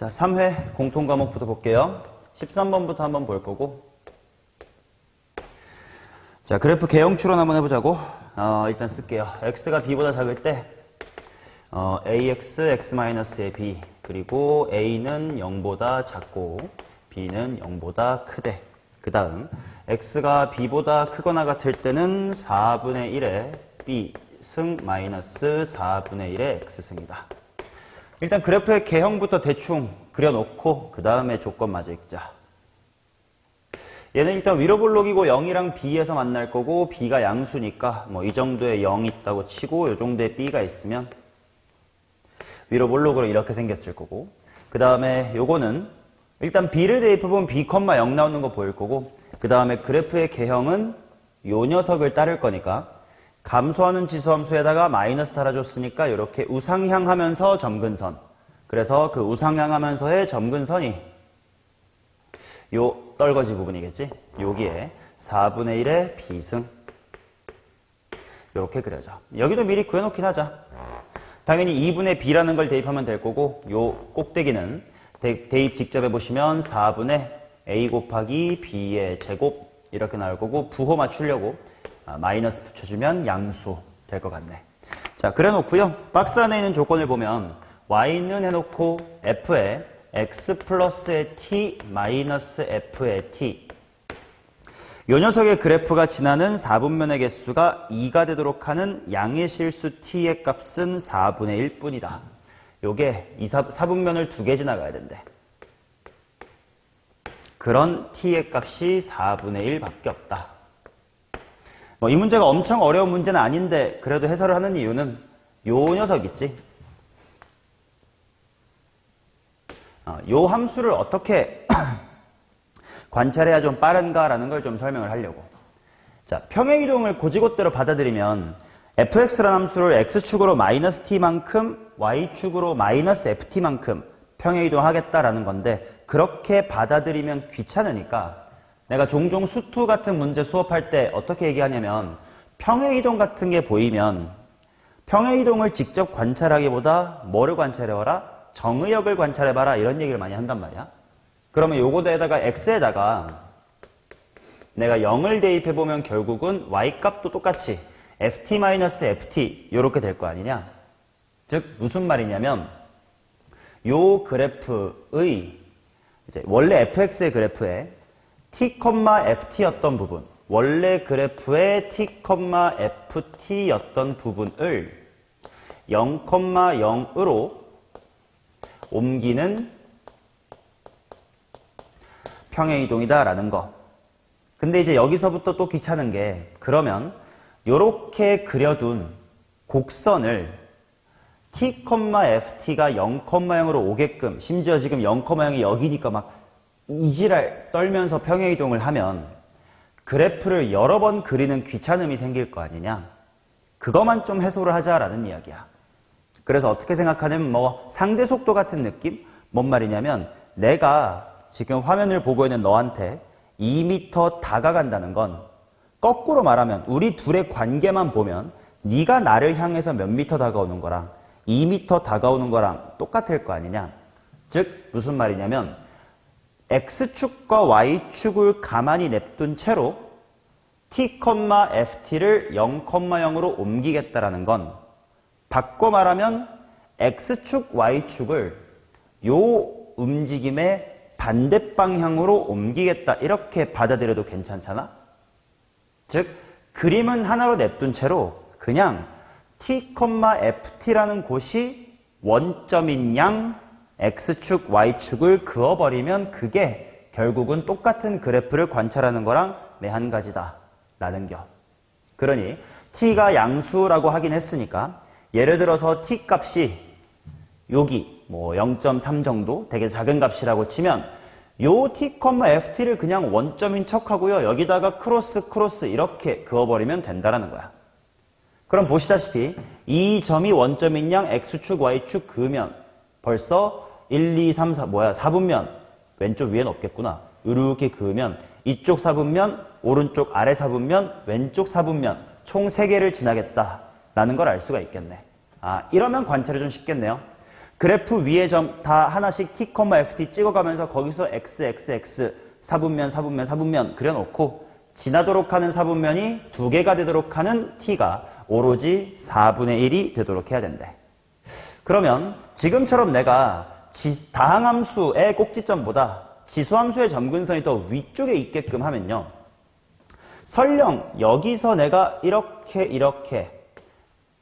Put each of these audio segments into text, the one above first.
자, 3회 공통 과목부터 볼게요. 13번부터 한번 볼 거고. 자, 그래프 개형 추론 한번 해보자고. 일단 쓸게요. x가 b보다 작을 때 ax, x-의 b, 그리고 a는 0보다 작고 b는 0보다 크대. 그 다음 x가 b보다 크거나 같을 때는 4분의 1의 b승 마이너스 4분의 1의 x승이다. 일단 그래프의 개형부터 대충 그려놓고 그 다음에 조건 마저 읽자. 얘는 일단 위로 볼록이고 0이랑 b에서 만날 거고 b가 양수니까 뭐 이 정도의 0이 있다고 치고 이 정도의 b가 있으면 위로 볼록으로 이렇게 생겼을 거고, 그 다음에 요거는 일단 b를 대입해보면 b, 0 나오는 거 보일 거고, 그 다음에 그래프의 개형은 요 녀석을 따를 거니까 감소하는 지수함수에다가 마이너스 달아줬으니까 이렇게 우상향하면서 점근선. 그래서 그 우상향하면서의 점근선이 요 떨거지 부분이겠지? 여기에 4분의 1의 b승. 이렇게 그려져. 여기도 미리 그려놓긴 하자. 당연히 2분의 b라는 걸 대입하면 될 거고, 요 꼭대기는 대입 직접 해보시면 4분의 a 곱하기 b의 제곱 이렇게 나올 거고, 부호 맞추려고 마이너스 붙여주면 양수 될 것 같네. 자, 그래놓고요. 박스 안에 있는 조건을 보면 y는 해놓고 f에 x 플러스의 t 마이너스 f의 t. 요 녀석의 그래프가 지나는 4분면의 개수가 2가 되도록 하는 양의 실수 t의 값은 4분의 1뿐이다. 요게 4분면을 2개 지나가야 된대. 그런 t의 값이 4분의 1밖에 없다. 뭐 이 문제가 엄청 어려운 문제는 아닌데 그래도 해설을 하는 이유는 요 녀석 있지? 요 함수를 어떻게 관찰해야 좀 빠른가라는 걸 좀 설명을 하려고. 자, 평행이동을 고지곳대로 받아들이면 fx라는 함수를 x축으로 마이너스 t만큼 y축으로 마이너스 ft만큼 평행이동하겠다라는 건데, 그렇게 받아들이면 귀찮으니까 내가 종종 수투 같은 문제 수업할 때 어떻게 얘기하냐면, 평행이동 같은 게 보이면 평행이동을 직접 관찰하기보다 뭐를 관찰해봐라? 정의역을 관찰해봐라, 이런 얘기를 많이 한단 말이야. 그러면 요거에다가 x에다가 내가 0을 대입해보면 결국은 y값도 똑같이 ft-ft 요렇게 될 거 아니냐. 즉 무슨 말이냐면, 요 그래프의 이제 원래 fx의 그래프에 t, ft였던 부분, 원래 그래프의 t, ft였던 부분을 0, 0으로 옮기는 평행이동이다라는 거. 근데 이제 여기서부터 또 귀찮은 게, 그러면 요렇게 그려둔 곡선을 t, ft가 0, 0으로 오게끔, 심지어 지금 0, 0이 여기니까 막 이지랄 떨면서 평행이동을 하면 그래프를 여러 번 그리는 귀찮음이 생길 거 아니냐. 그거만 좀 해소를 하자라는 이야기야. 그래서 어떻게 생각하냐면 뭐 상대 속도 같은 느낌? 뭔 말이냐면, 내가 지금 화면을 보고 있는 너한테 2m 다가간다는 건, 거꾸로 말하면 우리 둘의 관계만 보면 네가 나를 향해서 몇 미터 다가오는 거랑 2m 다가오는 거랑 똑같을 거 아니냐. 즉 무슨 말이냐면, x축과 y축을 가만히 냅둔 채로 t, ft를 0, 0으로 옮기겠다라는 건, 바꿔 말하면 x축, y축을 요 움직임의 반대 방향으로 옮기겠다, 이렇게 받아들여도 괜찮잖아? 즉 그림은 하나로 냅둔 채로 그냥 t, ft라는 곳이 원점인 양 x축, y축을 그어버리면 그게 결국은 똑같은 그래프를 관찰하는 거랑 매한가지다 라는 겨. 그러니 t가 양수라고 하긴 했으니까, 예를 들어서 t 값이 여기 뭐 0.3 정도 되게 작은 값이라고 치면 요 t, ft를 그냥 원점인 척하고요, 여기다가 크로스 이렇게 그어버리면 된다라는 거야. 그럼 보시다시피 이 점이 원점인 양 x축, y축 그으면 벌써 1, 2, 3, 4 4분면 왼쪽 위엔 없겠구나. 이렇게 그으면 이쪽 4분면, 오른쪽 아래 4분면, 왼쪽 4분면 총 3개를 지나겠다라는 걸 알 수가 있겠네. 이러면 관찰이 좀 쉽겠네요. 그래프 위에 점 다 하나씩 t, ft 찍어가면서 거기서 x, x, x, 사분면, 사분면, 사분면 그려놓고 지나도록 하는 사분면이 2개가 되도록 하는 t가 오로지 4분의 1이 되도록 해야 된대. 그러면 지금처럼 내가 다항함수의 꼭지점보다 지수함수의 점근선이 더 위쪽에 있게끔 하면요. 설령 여기서 내가 이렇게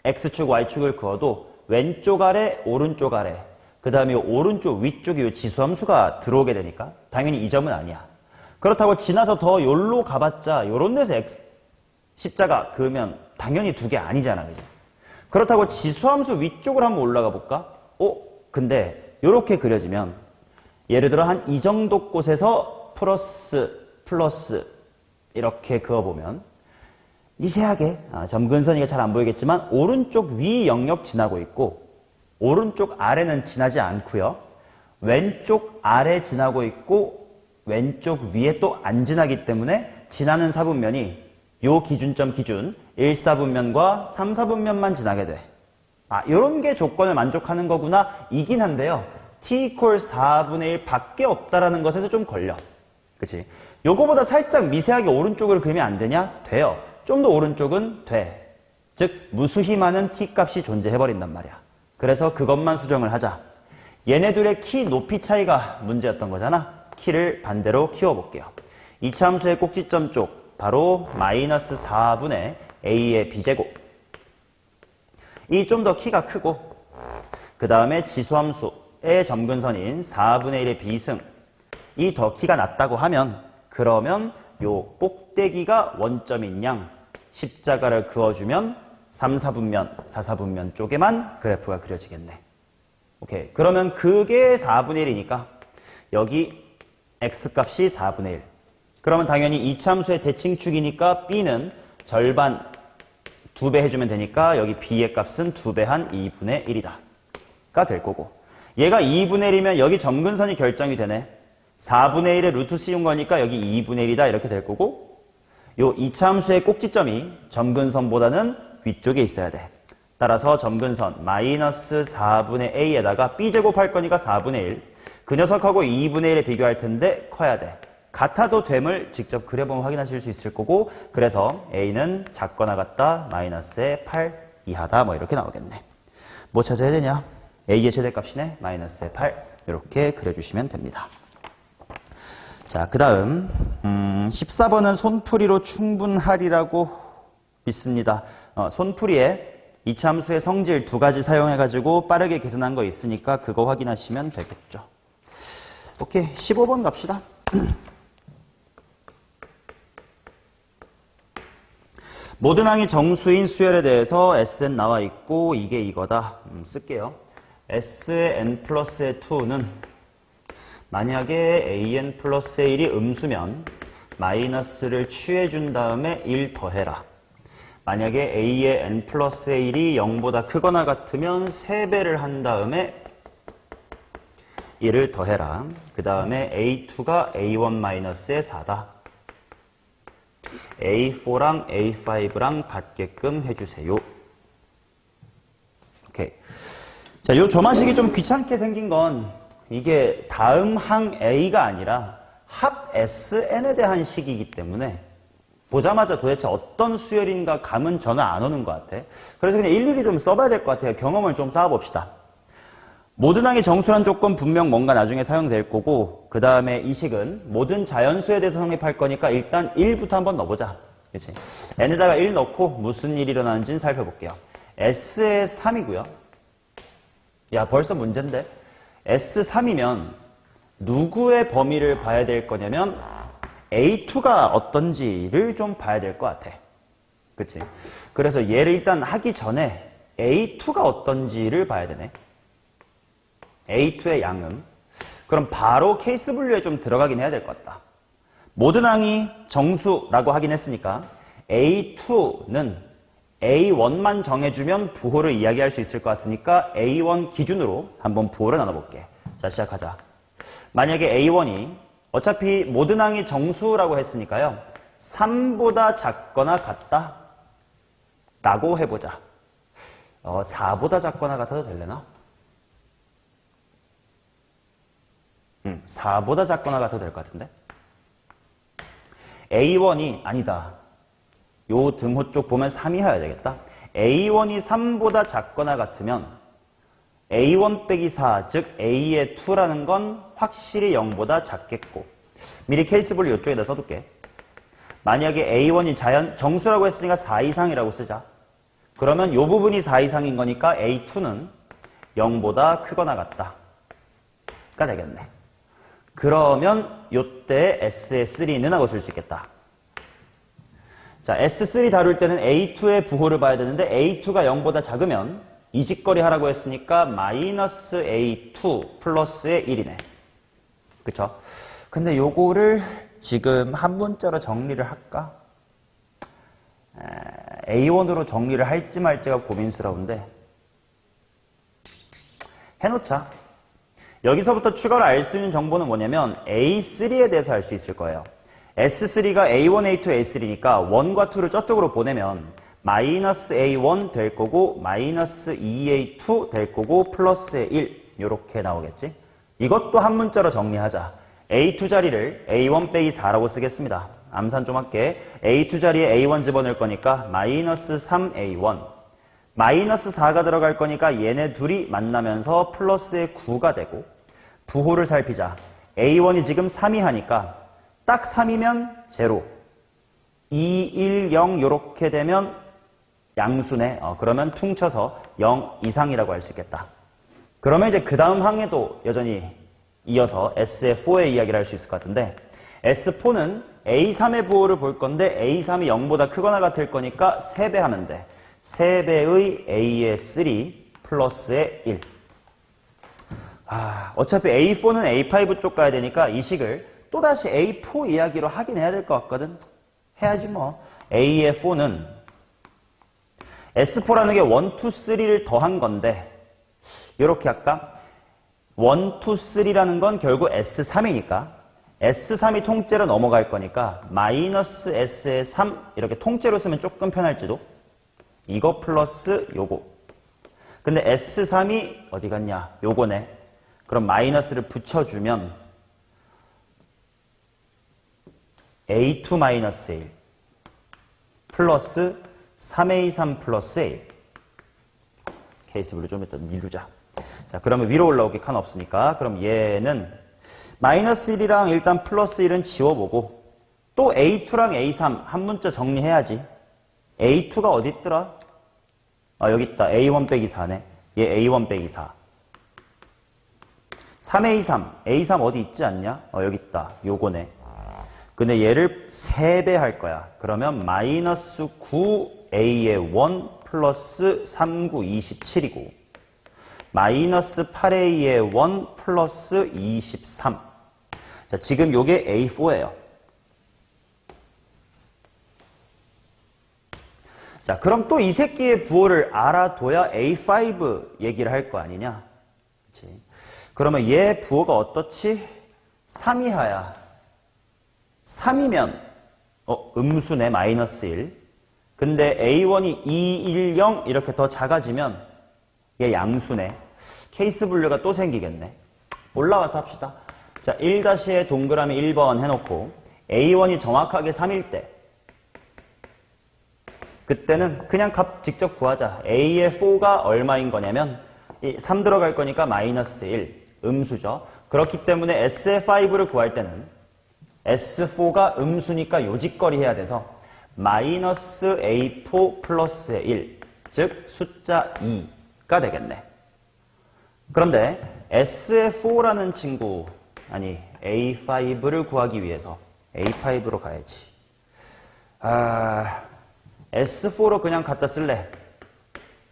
x축, y축을 그어도 왼쪽 아래, 오른쪽 아래, 그 다음에 오른쪽 위쪽에 지수함수가 들어오게 되니까 당연히 이 점은 아니야. 그렇다고 지나서 더 요로 가봤자 요런 데서 십자가 그으면 당연히 2개 아니잖아. 그죠? 그렇다고 지수함수 위쪽으로 한번 올라가 볼까? 근데 요렇게 그려지면 예를 들어 한 이 정도 곳에서 플러스 이렇게 그어보면 미세하게 점근선이가 잘 안 보이겠지만 오른쪽 위 영역 지나고 있고 오른쪽 아래는 지나지 않고요. 왼쪽 아래 지나고 있고 왼쪽 위에 또 안 지나기 때문에 지나는 사분면이 요 기준점 기준 1, 4분면과 3, 4분면만 지나게 돼. 요런 게 조건을 만족하는 거구나 이긴 한데요. t equals 4분의 1 밖에 없다라는 것에서 좀 걸려. 그치? 요거보다 살짝 미세하게 오른쪽을 그리면 안 되냐? 돼요. 좀 더 오른쪽은 돼. 즉 무수히 많은 t 값이 존재해버린단 말이야. 그래서 그것만 수정을 하자. 얘네들의 키 높이 차이가 문제였던 거잖아. 키를 반대로 키워볼게요. 이차 함수의 꼭지점 쪽 바로 마이너스 4분의 a의 b제곱. 이 좀 더 키가 크고 그 다음에 지수함수의 점근선인 4분의 1의 b승. 이 더 키가 낮다고 하면 그러면 요 꼭대기가 원점인 양 십자가를 그어주면 3, 4분면, 4, 4분면 쪽에만 그래프가 그려지겠네. 오케이. 그러면 그게 4분의 1이니까 여기 x값이 4분의 1. 그러면 당연히 이차함수의 대칭축이니까 b는 절반 2배 해주면 되니까 여기 b의 값은 2배 한 2분의 1이다. 가 될 거고. 얘가 2분의 1이면 여기 점근선이 결정이 되네. 4분의 1에 루트 씌운 거니까 여기 2분의 1이다 이렇게 될 거고 요 이차함수의 꼭지점이 점근선보다는 위쪽에 있어야 돼. 따라서 점근선 마이너스 4분의 a에다가 b제곱 할 거니까 4분의 1. 그 녀석하고 2분의 1에 비교할 텐데 커야 돼. 같아도 됨을 직접 그려보면 확인하실 수 있을 거고 그래서 a는 작거나 같다 마이너스의 8 이하다 뭐 이렇게 나오겠네. 뭐 찾아야 되냐? a의 최대값이네 마이너스의 8 이렇게 그려주시면 됩니다. 자, 그 다음 14번은 손풀이로 충분하리라고 믿습니다. 손풀이에 이차함수의 성질 2가지 사용해가지고 빠르게 계산한 거 있으니까 그거 확인하시면 되겠죠. 오케이, 15번 갑시다. 모든 항이 정수인 수열에 대해서 Sn 나와 있고 이게 이거다. 쓸게요. S의 n 플러스의 2는 만약에 an 플러스의 1이 음수면 마이너스를 취해준 다음에 1 더해라. 만약에 a의 n 플러스의 1이 0보다 크거나 같으면 3배를 한 다음에 1을 더해라. 그 다음에 a2가 a1 마이너스의 4다. a4랑 a5랑 같게끔 해주세요. 오케이. 자, 요 조마식이 좀 귀찮게 생긴 건 이게 다음 항 A가 아니라 합 SN에 대한 식이기 때문에 보자마자 도대체 어떤 수열인가 감은 저는 안 오는 것 같아. 그래서 그냥 일일이 좀 써봐야 될 것 같아요. 경험을 좀 쌓아봅시다. 모든 항이 정수란 조건 분명 뭔가 나중에 사용될 거고 그 다음에 이 식은 모든 자연수에 대해서 성립할 거니까 일단 1부터 한번 넣어보자. 그치? n에다가 1 넣고 무슨 일이 일어나는지는 살펴볼게요. S의 3이고요. 야, 벌써 문제인데? S3이면 누구의 범위를 봐야 될 거냐면 A2가 어떤지를 좀 봐야 될 것 같아. 그치? 그래서 얘를 일단 하기 전에 A2가 어떤지를 봐야 되네. A2의 양음. 그럼 바로 케이스 분류에 좀 들어가긴 해야 될 것 같다. 모든 항이 정수라고 하긴 했으니까 A2는 A1만 정해주면 부호를 이야기할 수 있을 것 같으니까 A1 기준으로 한번 부호를 나눠볼게. 자, 시작하자. 만약에 A1이 어차피 모든 항이 정수라고 했으니까요. 3보다 작거나 같다 라고 해보자. 4보다 작거나 같아도 될려나? 4보다 작거나 같아도 될 것 같은데. A1이 아니다. 요 등호 쪽 보면 3이 해야 되겠다. A1이 3보다 작거나 같으면 A1 빼기 4, 즉 A의 2라는 건 확실히 0보다 작겠고, 미리 케이스 분류 이쪽에다 써둘게. 만약에 A1이 정수라고 했으니까 4 이상이라고 쓰자. 그러면 요 부분이 4 이상인 거니까 A2는 0보다 크거나 같다 가 되겠네. 그러면 요때 S의 3는 하고 쓸 수 있겠다. 자, S3 다룰 때는 A2의 부호를 봐야 되는데 A2가 0보다 작으면 이직거리 하라고 했으니까 마이너스 A2 플러스의 1이네. 그쵸? 근데 요거를 지금 한 문자로 정리를 할까? A1으로 정리를 할지 말지가 고민스러운데 해놓자. 여기서부터 추가로 알 수 있는 정보는 뭐냐면 A3에 대해서 알 수 있을 거예요. S3가 A1, A2, A3니까 1과 2를 저쪽으로 보내면 마이너스 A1 될 거고 마이너스 2A2 될 거고 플러스의 1 이렇게 나오겠지. 이것도 한 문자로 정리하자. A2 자리를 A1 빼기 4라고 쓰겠습니다. 암산 좀 할게. A2 자리에 A1 집어넣을 거니까 마이너스 3A1 마이너스 4가 들어갈 거니까 얘네 둘이 만나면서 플러스의 9가 되고, 부호를 살피자. A1이 지금 3이 하니까 딱 3이면 제로, 2, 1, 0 이렇게 되면 양수네. 그러면 퉁쳐서 0 이상이라고 할 수 있겠다. 그러면 이제 그 다음 항에도 여전히 이어서 SF4의 이야기를 할 수 있을 것 같은데, S4는 A3의 부호를 볼 건데 A3이 0보다 크거나 같을 거니까 3배 하면 돼. 3배의 A의 3 플러스의 1. 어차피 A4는 A5 쪽 가야 되니까 이 식을 또다시 A4 이야기로 하긴 해야 될 것 같거든. 해야지 뭐. A의 4는 S4라는 게 1, 2, 3를 더한 건데 이렇게 할까? 1, 2, 3라는 건 결국 S3이니까 S3이 통째로 넘어갈 거니까 마이너스 S의 3 이렇게 통째로 쓰면 조금 편할지도. 이거 플러스 요거. 근데 S3이 어디 갔냐? 요거네. 그럼 마이너스를 붙여주면 A2 마이너스 1 플러스 3A3 플러스 1. 케이스 분류 좀 이따 미루자. 자, 그러면 위로 올라오기 칸 없으니까 그럼 얘는 마이너스 1이랑 일단 플러스 1은 지워보고 또 A2랑 A3 한 문자 정리해야지. A2가 어디 있더라? 여기 있다. A1 빼기 4네. 얘 A1 빼기 4. 3A3. A3 어디 있지 않냐? 여기 있다. 요거네. 근데 얘를 3배 할 거야. 그러면 마이너스 9A의 1 플러스 39, 27이고 마이너스 8A의 1 플러스 23. 자, 지금 요게 A4예요. 자, 그럼 또 이 새끼의 부호를 알아둬야 A5 얘기를 할 거 아니냐? 그치? 그러면 얘 부호가 어떻지? 3이하야. 3이면 음수네. 마이너스 1. 근데 A1이 2, 1, 0 이렇게 더 작아지면 얘 양수네. 케이스 분류가 또 생기겠네. 올라와서 합시다. 자, 1-에 동그라미 1번 해놓고 A1이 정확하게 3일 때 그때는 그냥 값 직접 구하자. A의 4가 얼마인 거냐면 3 들어갈 거니까 마이너스 1. 음수죠. 그렇기 때문에 S의 5를 구할 때는 S4가 음수니까 요직거리 해야 돼서 마이너스 A4 플러스의 1. 즉 숫자 2가 되겠네. 그런데 S의 4라는 친구, 아니 A5를 구하기 위해서 A5로 가야지. S4로 그냥 갖다 쓸래.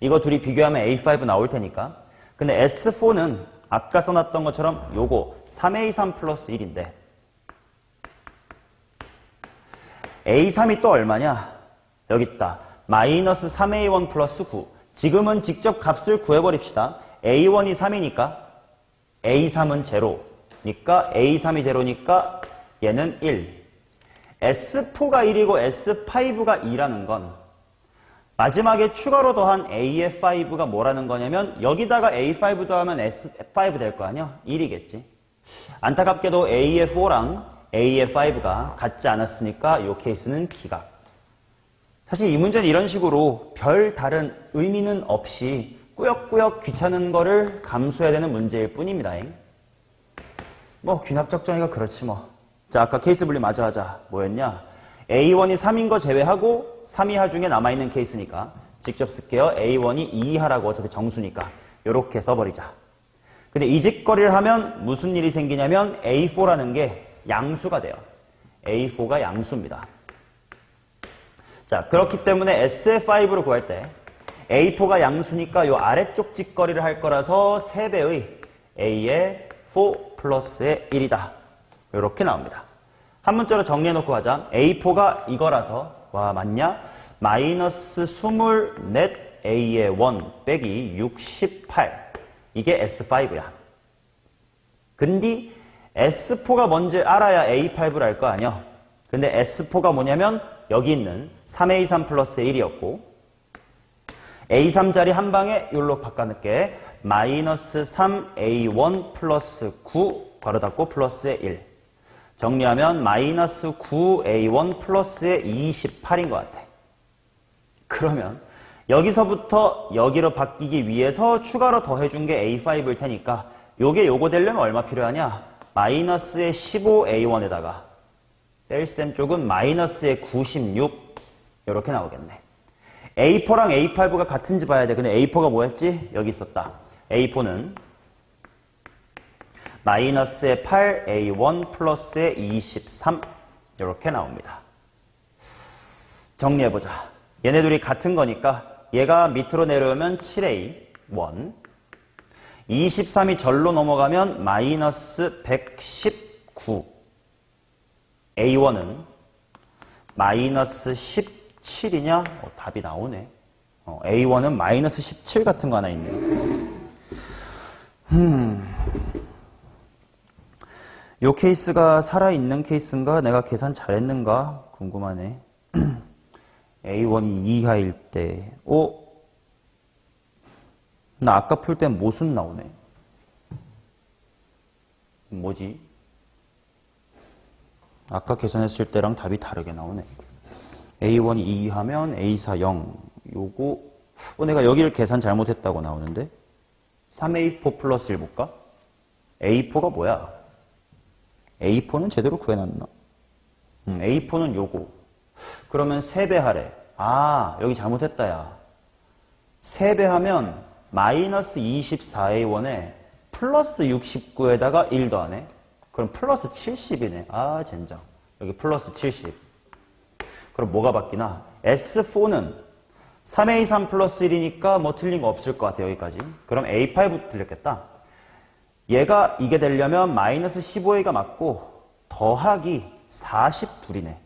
이거 둘이 비교하면 A5 나올 테니까. 근데 S4는 아까 써놨던 것처럼 요거 3A3 플러스 1인데 A3이 또 얼마냐? 여기 있다. 마이너스 3A1 플러스 9. 지금은 직접 값을 구해버립시다. A1이 3이니까 A3은 제로니까 A3이 제로니까 얘는 1. S4가 1이고 S5가 2라는 건 마지막에 추가로 더한 A의 5가 뭐라는 거냐면 여기다가 A5 더하면 S5 될 거 아니야? 1이겠지. 안타깝게도 A의 4랑 A의 5가 같지 않았으니까 이 케이스는 기각. 사실 이 문제는 이런 식으로 별 다른 의미는 없이 꾸역꾸역 귀찮은 거를 감수해야 되는 문제일 뿐입니다. 뭐 귀납적 정의가 그렇지 뭐. 자, 아까 케이스 분리 마저 하자. 뭐였냐? A1이 3인 거 제외하고 3 이하 중에 남아있는 케이스니까 직접 쓸게요. A1이 2 이하라고 어차피 정수니까 이렇게 써버리자. 근데 이 짓거리를 하면 무슨 일이 생기냐면 A4라는 게 양수가 돼요. A4가 양수입니다. 자, 그렇기 때문에 SF5로 구할 때 A4가 양수니까 이 아래쪽 짓거리를 할 거라서 3배의 A의 4 플러스의 1이다. 이렇게 나옵니다. 한 문자로 정리해놓고 가자. A4가 이거라서 와 맞냐? 마이너스 24 A의 1 빼기 68 이게 S5야. 근데 S4가 뭔지 알아야 A5를 알 거 아니야. 근데 S4가 뭐냐면 여기 있는 3A3 플러스의 1이었고 A3자리 한 방에 여기로 바꿔놓을게. 마이너스 3A1 플러스 9 괄호 닫고 플러스의 1. 정리하면 마이너스 9A1 플러스의 28인 것 같아. 그러면 여기서부터 여기로 바뀌기 위해서 추가로 더해준 게 A5일 테니까 요게 요거 되려면 얼마 필요하냐? 마이너스의 15A1에다가 뺄셈 쪽은 마이너스의 96 이렇게 나오겠네. A4랑 A5가 같은지 봐야 돼. 근데 A4가 뭐였지? 여기 있었다. A4는 마이너스의 8A1 플러스의 23 이렇게 나옵니다. 정리해보자. 얘네 둘이 같은 거니까 얘가 밑으로 내려오면 7A1 23이 절로 넘어가면 마이너스 119 A1은 마이너스 17이냐? 답이 나오네. A1은 마이너스 17 같은 거 하나 있네. 요 케이스가 살아있는 케이스인가? 내가 계산 잘했는가? 궁금하네. A1이 2하일 때, 나 아까 풀 땐 모순 나오네. 뭐지? 아까 계산했을 때랑 답이 다르게 나오네. A1이 2 하면 A4 0. 요거, 내가 여기를 계산 잘못했다고 나오는데? 3A4 플러스 1 볼까? A4가 뭐야? A4는 제대로 구해놨나? A4는 요거. 그러면 3배 하래. 아, 여기 잘못했다, 야. 3배 하면 마이너스 24A1에 플러스 69에다가 1 더하네. 그럼 플러스 70이네. 아, 젠장. 여기 플러스 70. 그럼 뭐가 바뀌나? S4는 3A3 플러스 1이니까 뭐 틀린 거 없을 것 같아, 여기까지. 그럼 A5도 틀렸겠다. 얘가 이게 되려면 마이너스 15A가 맞고 더하기 42이네.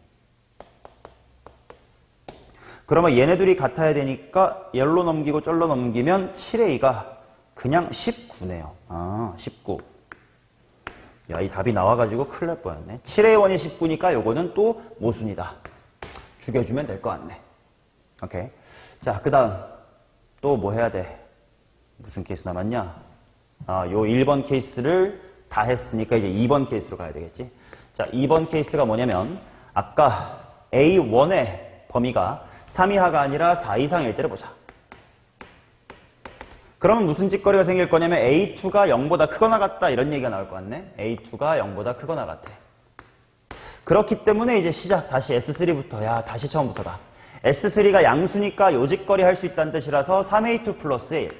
그러면 얘네들이 같아야 되니까 열로 넘기고 쩔로 넘기면 7A가 그냥 19네요. 아, 19. 야, 이 답이 나와가지고 큰일 날 뻔했네. 7A1이 19니까 요거는 또 모순이다. 죽여주면 될 것 같네. 오케이. 자, 그 다음 또 뭐 해야 돼? 무슨 케이스 남았냐? 아, 요 1번 케이스를 다 했으니까 이제 2번 케이스로 가야 되겠지. 자, 2번 케이스가 뭐냐면 아까 A1의 범위가 3 이하가 아니라 4 이상일 때를 보자. 그러면 무슨 짓거리가 생길 거냐면 A2가 0보다 크거나 같다 이런 얘기가 나올 것 같네. A2가 0보다 크거나 같아. 그렇기 때문에 이제 시작 다시 S3부터 야 다시 처음부터다. S3가 양수니까 요 짓거리 할 수 있다는 뜻이라서 3A2 플러스 1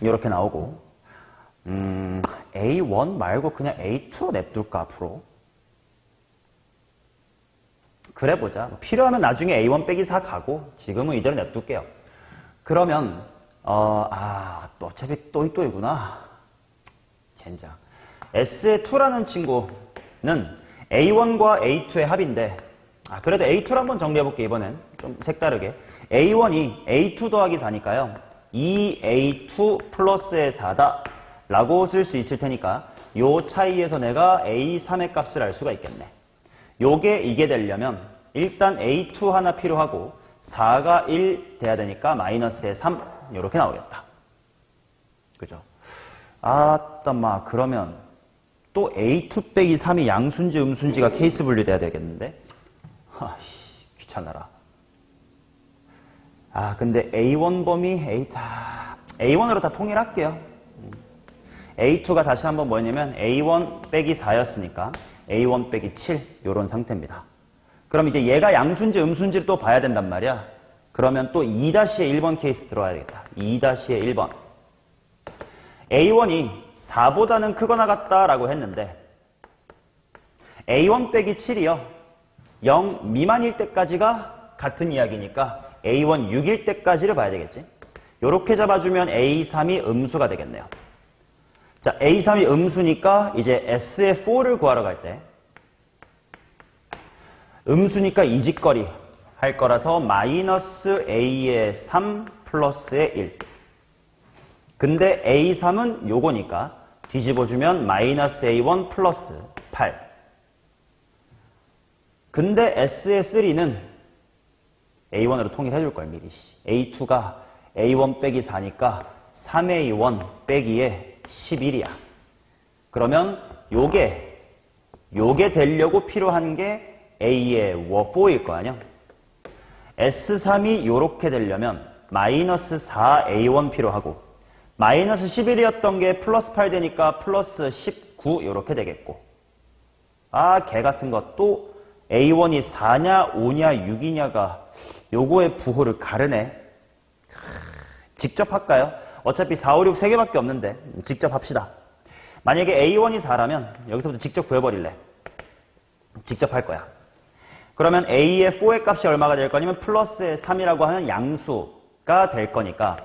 이렇게 나오고 A1 말고 그냥 A2로 냅둘까 앞으로? 그래 보자. 필요하면 나중에 A1 빼기 4 가고 지금은 이대로 냅둘게요. 그러면 어차피 또이구나. 젠장. S의 2라는 친구는 A1과 A2의 합인데 그래도 A2를 한번 정리해볼게 이번엔. 좀 색다르게. A1이 A2 더하기 4니까요. 2A2 플러스의 4다 라고 쓸 수 있을 테니까 요 차이에서 내가 A3의 값을 알 수가 있겠네. 요게 이게 되려면 일단 A2 하나 필요하고 4가 1 돼야 되니까 마이너스의 3 이렇게 나오겠다. 그죠? 아따마, 그러면 또 A2 빼기 3이 양수인지 음수인지가 케이스 분류돼야 되겠는데? 아씨, 귀찮아라. 근데 A1 범위, A1으로 다 통일할게요. A2가 다시 한번 뭐였냐면 A1 빼기 4였으니까 A1 빼기 7, 요런 상태입니다. 그럼 이제 얘가 양수인지 음수인지를 또 봐야 된단 말이야. 그러면 또 2-의 1번 케이스 들어와야 되겠다. 2-의 1번. A1이 4보다는 크거나 같다라고 했는데 A1 빼기 7이요. 0 미만일 때까지가 같은 이야기니까 A1 6일 때까지를 봐야 되겠지. 요렇게 잡아주면 A3이 음수가 되겠네요. 자, A3이 음수니까 이제 S의 4를 구하러 갈 때 음수니까 이직거리 할 거라서 마이너스 A의 3 플러스의 1. 근데 A3은 요거니까 뒤집어주면 마이너스 A1 플러스 8. 근데 S의 3는 A1으로 통일해줄 걸 미리. A2가 A1 빼기 4니까 3A1 빼기에 11이야. 그러면 요게 되려고 필요한 게 A의 4일 거 아니야? S3이 요렇게 되려면 마이너스 4A1 필요하고 마이너스 11이었던 게 플러스 8 되니까 플러스 19 요렇게 되겠고 개 같은 것도 A1이 4냐 5냐 6이냐가 요거의 부호를 가르네. 직접 할까요? 어차피 4, 5, 6 3개밖에 없는데 직접 합시다. 만약에 A1이 4라면 여기서부터 직접 구해버릴래. 직접 할 거야. 그러면 A의 4의 값이 얼마가 될 거냐면 플러스의 3이라고 하는 양수가 될 거니까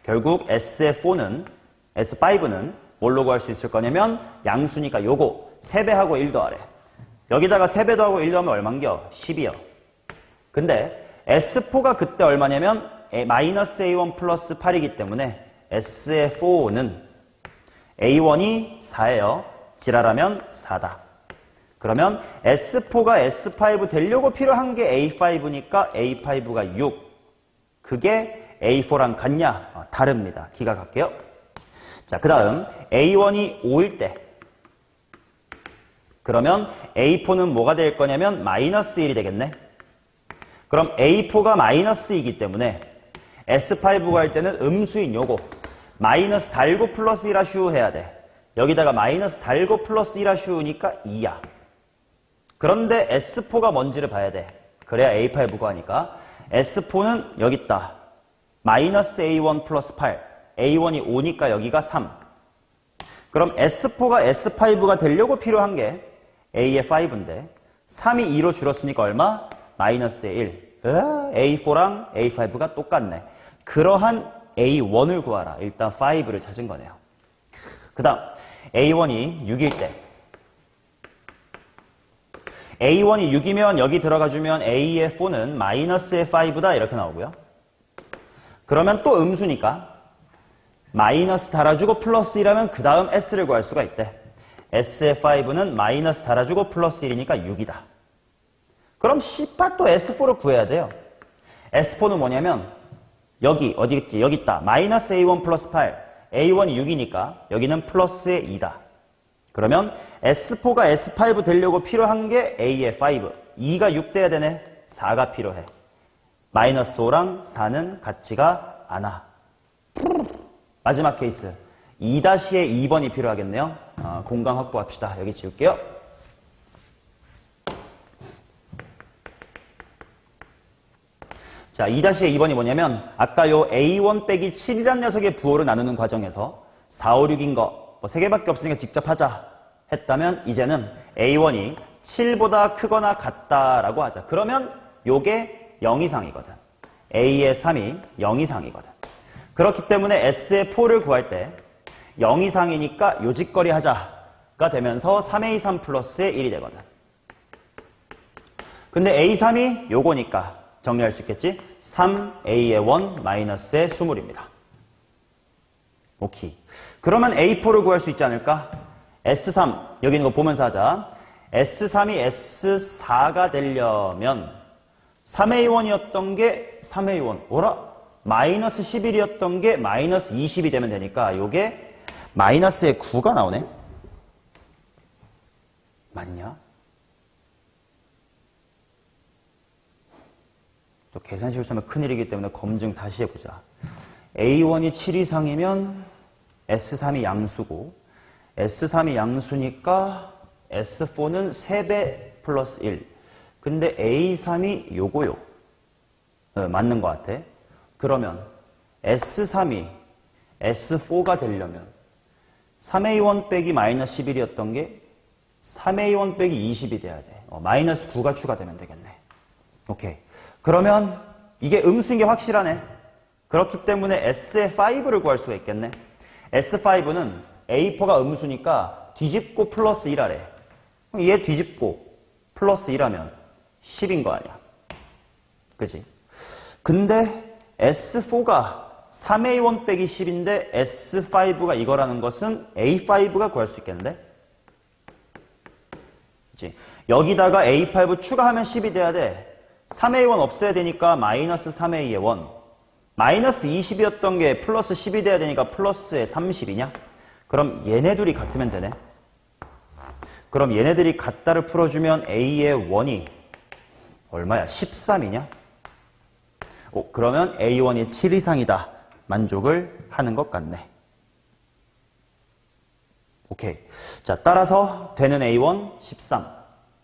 결국 S의 4는 S5는 뭘로 구할 수 있을 거냐면 양수니까 요거 3배하고 1 더하래. 여기다가 3배 더하고 1 더하면 얼만겨? 10이요. 근데 S4가 그때 얼마냐면 마이너스 A1 플러스 8이기 때문에 S의 4는 A1이 4예요. 지랄하면 4다. 그러면 S4가 S5 되려고 필요한 게 A5니까 A5가 6. 그게 A4랑 같냐? 다릅니다. 기각할게요. 자, 그 다음 A1이 5일 때 그러면 A4는 뭐가 될 거냐면 마이너스 1이 되겠네. 그럼 A4가 마이너스 2이기 때문에 S5가 할 때는 음수인 요거 마이너스 달고 플러스 1하 슈 해야 돼. 여기다가 마이너스 달고 플러스 1하 슈니까 2야. 그런데 S4가 뭔지를 봐야 돼. 그래야 A5가 하니까 S4는 여기 있다. 마이너스 A1 플러스 8. A1이 5니까 여기가 3. 그럼 S4가 S5가 되려고 필요한 게 A의 5인데 3이 2로 줄었으니까 얼마? 마이너스의 1. A4랑 A5가 똑같네. 그러한 A1을 구하라. 일단 5를 찾은 거네요. 그 다음 A1이 6일 때 A1이 6이면 여기 들어가주면 A의 4는 마이너스의 5다 이렇게 나오고요. 그러면 또 음수니까 마이너스 달아주고 플러스 1하면 그 다음 S를 구할 수가 있대. S의 5는 마이너스 달아주고 플러스 1이니까 6이다. 그럼 C8 또 S4를 구해야 돼요. S4는 뭐냐면 여기 어디겠지? 여기 있다. 마이너스 A1 플러스 8. A1이 6이니까 여기는 플러스의 2다. 그러면 S4가 S5 되려고 필요한 게 A의 5. 2가 6 돼야 되네. 4가 필요해. 마이너스 5랑 4는 같지가 않아. 마지막 케이스. 2-의 2번이 필요하겠네요. 공간 확보합시다. 여기 지울게요. 자, 2-의 2번이 뭐냐면 아까 요 A1 빼기 7이란 녀석의 부호를 나누는 과정에서 4, 5, 6인 거 뭐 3개밖에 없으니까 직접 하자 했다면 이제는 A1이 7보다 크거나 같다라고 하자. 그러면 요게 0 이상이거든. A의 3이 0 이상이거든. 그렇기 때문에 S의 4를 구할 때 0 이상이니까 요직거리 하자가 되면서 3A3 플러스의 1이 되거든. 근데 A3이 요거니까 정리할 수 있겠지? 3A의 1 마이너스의 20입니다. 오케이. 그러면 A4를 구할 수 있지 않을까? S3 여기 있는 거 보면서 하자. S3이 S4가 되려면 3A1이었던 게 3A1 뭐라? 마이너스 11이었던 게 마이너스 20이 되면 되니까 요게 마이너스에 9가 나오네. 맞냐? 또 계산 실수하면 큰일이기 때문에 검증 다시 해보자. A1이 7 이상이면 S3이 양수고 S3이 양수니까 S4는 3배 플러스 1. 근데 A3이 요거요. 맞는 것 같아. 그러면 S3이 S4가 되려면 3A1 빼기 마이너스 11이었던 게 3A1 빼기 20이 돼야 돼. 마이너스 9가 추가되면 되겠네. 오케이. 그러면 이게 음수인 게 확실하네. 그렇기 때문에 S의5를 구할 수가 있겠네. S5는 A4가 음수니까 뒤집고 플러스 1하래. 얘 뒤집고 플러스 1하면 10인 거 아니야. 그지? 근데 S4가 3A1 빼기 10인데 S5가 이거라는 것은 A5가 구할 수 있겠는데? 그치? 여기다가 A5 추가하면 10이 돼야 돼. 3A1 없애야 되니까 마이너스 3A의 1. 마이너스 20이었던 게 플러스 10이 돼야 되니까 플러스의 30이냐? 그럼 얘네 둘이 같으면 되네. 그럼 얘네들이 같다를 풀어주면 A의 1이 얼마야? 13이냐? 그러면 A1이 7 이상이다. 만족을 하는 것 같네. 오케이. 자, 따라서 되는 A1 13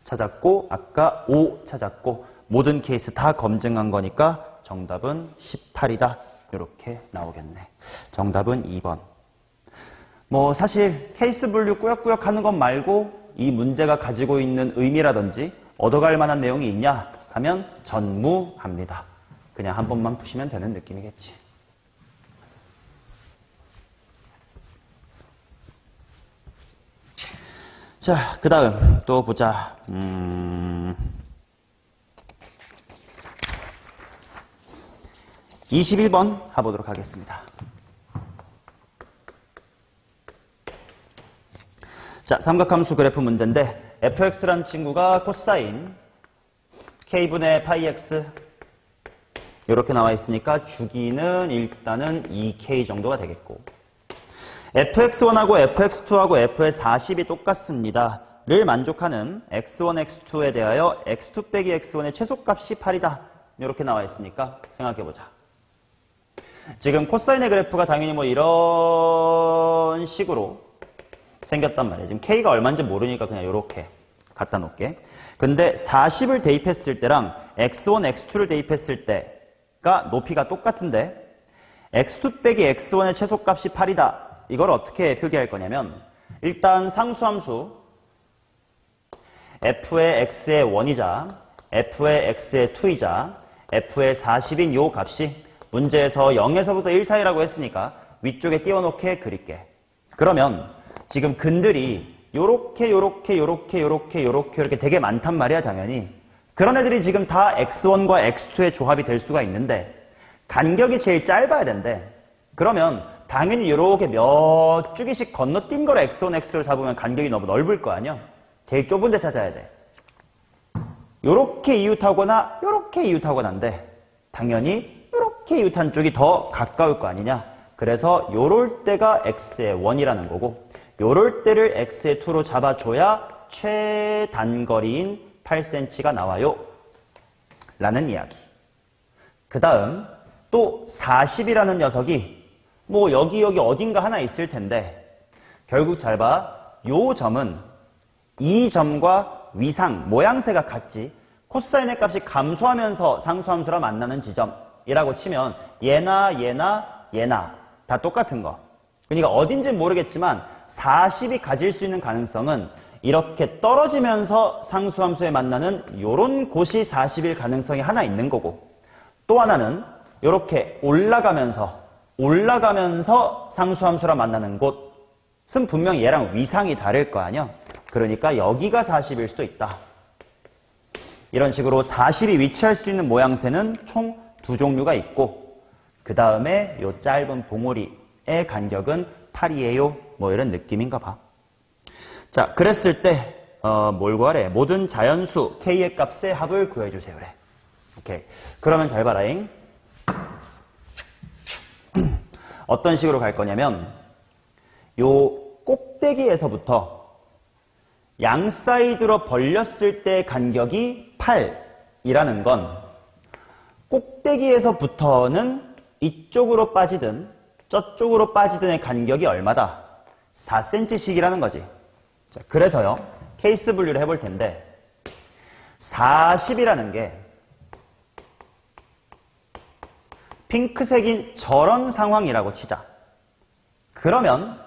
찾았고 아까 5 찾았고 모든 케이스 다 검증한 거니까 정답은 18이다. 이렇게 나오겠네. 정답은 2번. 뭐 사실 케이스 분류 꾸역꾸역 하는 것 말고 이 문제가 가지고 있는 의미라든지 얻어갈 만한 내용이 있냐 하면 전무합니다. 그냥 한 번만 푸시면 되는 느낌이겠지. 자, 그 다음 또 보자. 21번 가보도록 하겠습니다. 자, 삼각함수 그래프 문제인데 fx란 친구가 코사인 k분의 파이 x 이렇게 나와 있으니까 주기는 일단은 2k 정도가 되겠고 fx1하고 fx2하고 f의 40이 똑같습니다. 를 만족하는 x1, x2에 대하여 x2 빼기 x1의 최소값이 8이다. 이렇게 나와 있으니까 생각해보자. 지금 코사인의 그래프가 당연히 뭐 이런 식으로 생겼단 말이에요. 지금 k가 얼마인지 모르니까 그냥 이렇게 갖다 놓을게. 근데 40을 대입했을 때랑 x1, x2를 대입했을 때가 높이가 똑같은데 x2 빼기 x1의 최소값이 8이다. 이걸 어떻게 표기할 거냐면 일단 상수함수 f의 x의 1이자 f의 x의 2이자 f의 40인 요 값이 문제에서 0에서부터 1 사이라고 했으니까 위쪽에 띄워놓게 그릴게. 그러면 지금 근들이 요렇게 이렇게 되게 많단 말이야 당연히. 그런 애들이 지금 다 x1과 x2의 조합이 될 수가 있는데 간격이 제일 짧아야 된대. 그러면 당연히 이렇게 몇 주기씩 건너뛴 거로 x1, x2를 잡으면 간격이 너무 넓을 거 아니야. 제일 좁은 데 찾아야 돼. 요렇게 이웃하거나 요렇게 이웃하거나인데 당연히 요렇게 이웃한 쪽이 더 가까울 거 아니냐. 그래서 요럴 때가 x의 1이라는 거고 요럴 때를 x의 2로 잡아줘야 최단거리인 8cm가 나와요. 라는 이야기. 그 다음 또 40이라는 녀석이 뭐 여기 어딘가 하나 있을 텐데 결국 잘 봐. 요 점은 이 점과 위상, 모양새가 같지. 코사인의 값이 감소하면서 상수함수랑 만나는 지점이라고 치면 얘나 다 똑같은 거. 그러니까 어딘지 모르겠지만 40이 가질 수 있는 가능성은 이렇게 떨어지면서 상수함수에 만나는 요런 곳이 40일 가능성이 하나 있는 거고 또 하나는 이렇게 올라가면서 상수함수랑 만나는 곳은 분명히 얘랑 위상이 다를 거 아니야. 그러니까 여기가 40일 수도 있다. 이런 식으로 40이 위치할 수 있는 모양새는 총 2종류가 있고 그 다음에 요 짧은 봉우리의 간격은 8이에요. 뭐 이런 느낌인가 봐. 자, 그랬을 때 뭘 구하래? 모든 자연수 k의 값의 합을 구해주세요. 그래. 오케이. 그러면 잘 봐라잉. 어떤 식으로 갈 거냐면 요 꼭대기에서부터 양 사이드로 벌렸을 때 간격이 8이라는 건 꼭대기에서부터는 이쪽으로 빠지든 저쪽으로 빠지든의 간격이 얼마다? 4cm씩이라는 거지. 자, 그래서요. 케이스 분류를 해볼 텐데 40이라는 게 핑크색인 저런 상황이라고 치자. 그러면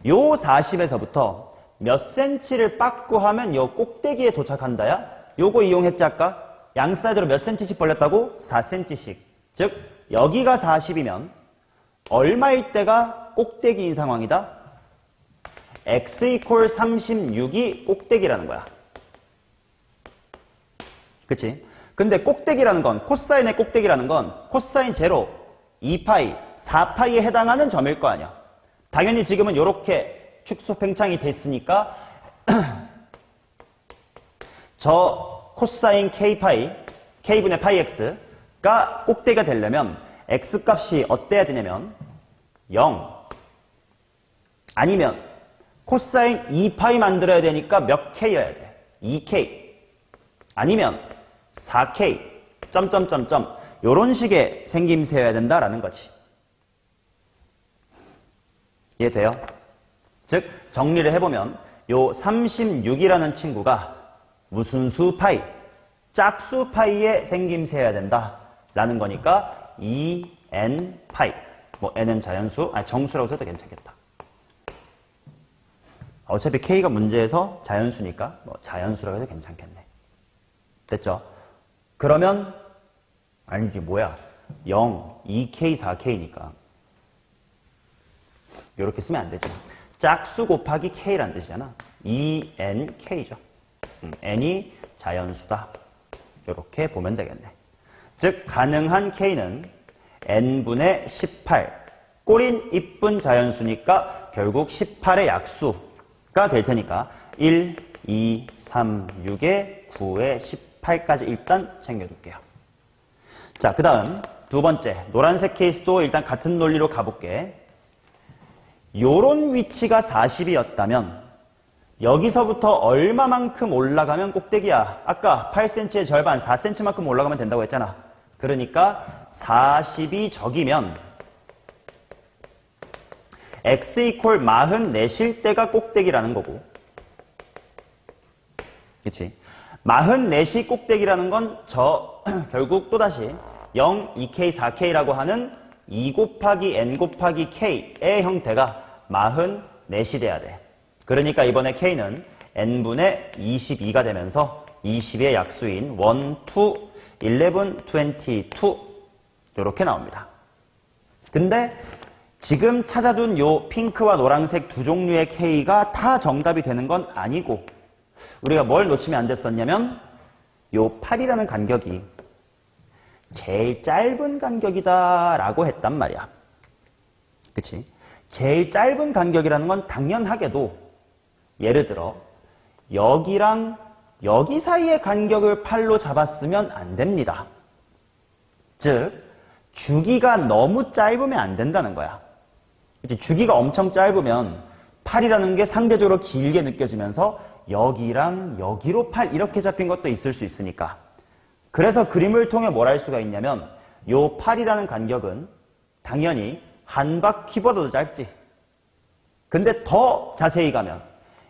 요 40에서부터 몇 cm를 빠꾸 하면 요 꼭대기에 도착한다야? 요거 이용했지 아까? 양 사이드로 몇 cm씩 벌렸다고? 4cm씩. 즉 여기가 40이면 얼마일 때가 꼭대기인 상황이다? x 이퀄 36이 꼭대기라는 거야. 그치? 근데 꼭대기라는 건, 코사인의 꼭대기라는 건 코사인 제로, 2파이, 4파이에 해당하는 점일 거 아니야. 당연히 지금은 이렇게 축소 팽창이 됐으니까 저 코사인 k파이, k분의 파이 x가 꼭대기가 되려면 x값이 어때야 되냐면 0 아니면 코사인 2파이 만들어야 되니까 몇 k여야 돼? 2k 아니면 4k 점점점점 요런 식의 생김새여야 된다라는 거지. 이해돼요? 즉 정리를 해보면 요 36이라는 친구가 무슨 수 파이? 짝수 파이의 생김새여야 된다라는 거니까 2n 파이. 뭐 n은 자연수, 아니 정수라고 써도 괜찮겠다. 어차피 k가 문제에서 자연수니까 뭐 자연수라고 해도 괜찮겠네. 됐죠? 그러면 아니지 뭐야 0, 2k, 4k니까 이렇게 쓰면 안 되지. 짝수 곱하기 k란 뜻이잖아. 2nk죠. n이 자연수다. 이렇게 보면 되겠네. 즉 가능한 k는 n분의 18. 꼬린 이쁜 자연수니까 결국 18의 약수가 될 테니까 1, 2, 3, 6에 9에 18까지 일단 챙겨둘게요. 자, 그 다음 두 번째 노란색 케이스도 일단 같은 논리로 가볼게. 요런 위치가 40이었다면 여기서부터 얼마만큼 올라가면 꼭대기야? 아까 8cm의 절반 4cm만큼 올라가면 된다고 했잖아. 그러니까 40이 적이면 x 이퀄 44실 때가 꼭대기라는 거고, 그치? 44시 꼭대기라는 건 결국 또다시 0, 2k, 4k라고 하는 2 곱하기 n 곱하기 k의 형태가 44시 돼야 돼. 그러니까 이번에 k는 n분의 22가 되면서 20의 약수인 1, 2, 11, 22 이렇게 나옵니다. 근데 지금 찾아둔 요 핑크와 노란색 두 종류의 k가 다 정답이 되는 건 아니고 우리가 뭘 놓치면 안 됐었냐면 요 8이라는 간격이 제일 짧은 간격이다 라고 했단 말이야. 그치? 제일 짧은 간격이라는 건 당연하게도 예를 들어 여기랑 여기 사이의 간격을 8로 잡았으면 안 됩니다. 즉 주기가 너무 짧으면 안 된다는 거야. 그치? 주기가 엄청 짧으면 8이라는 게 상대적으로 길게 느껴지면서 여기랑 여기로 8 이렇게 잡힌 것도 있을 수 있으니까. 그래서 그림을 통해 뭘 할 수가 있냐면 요 8이라는 간격은 당연히 한 바퀴보다도 짧지. 근데 더 자세히 가면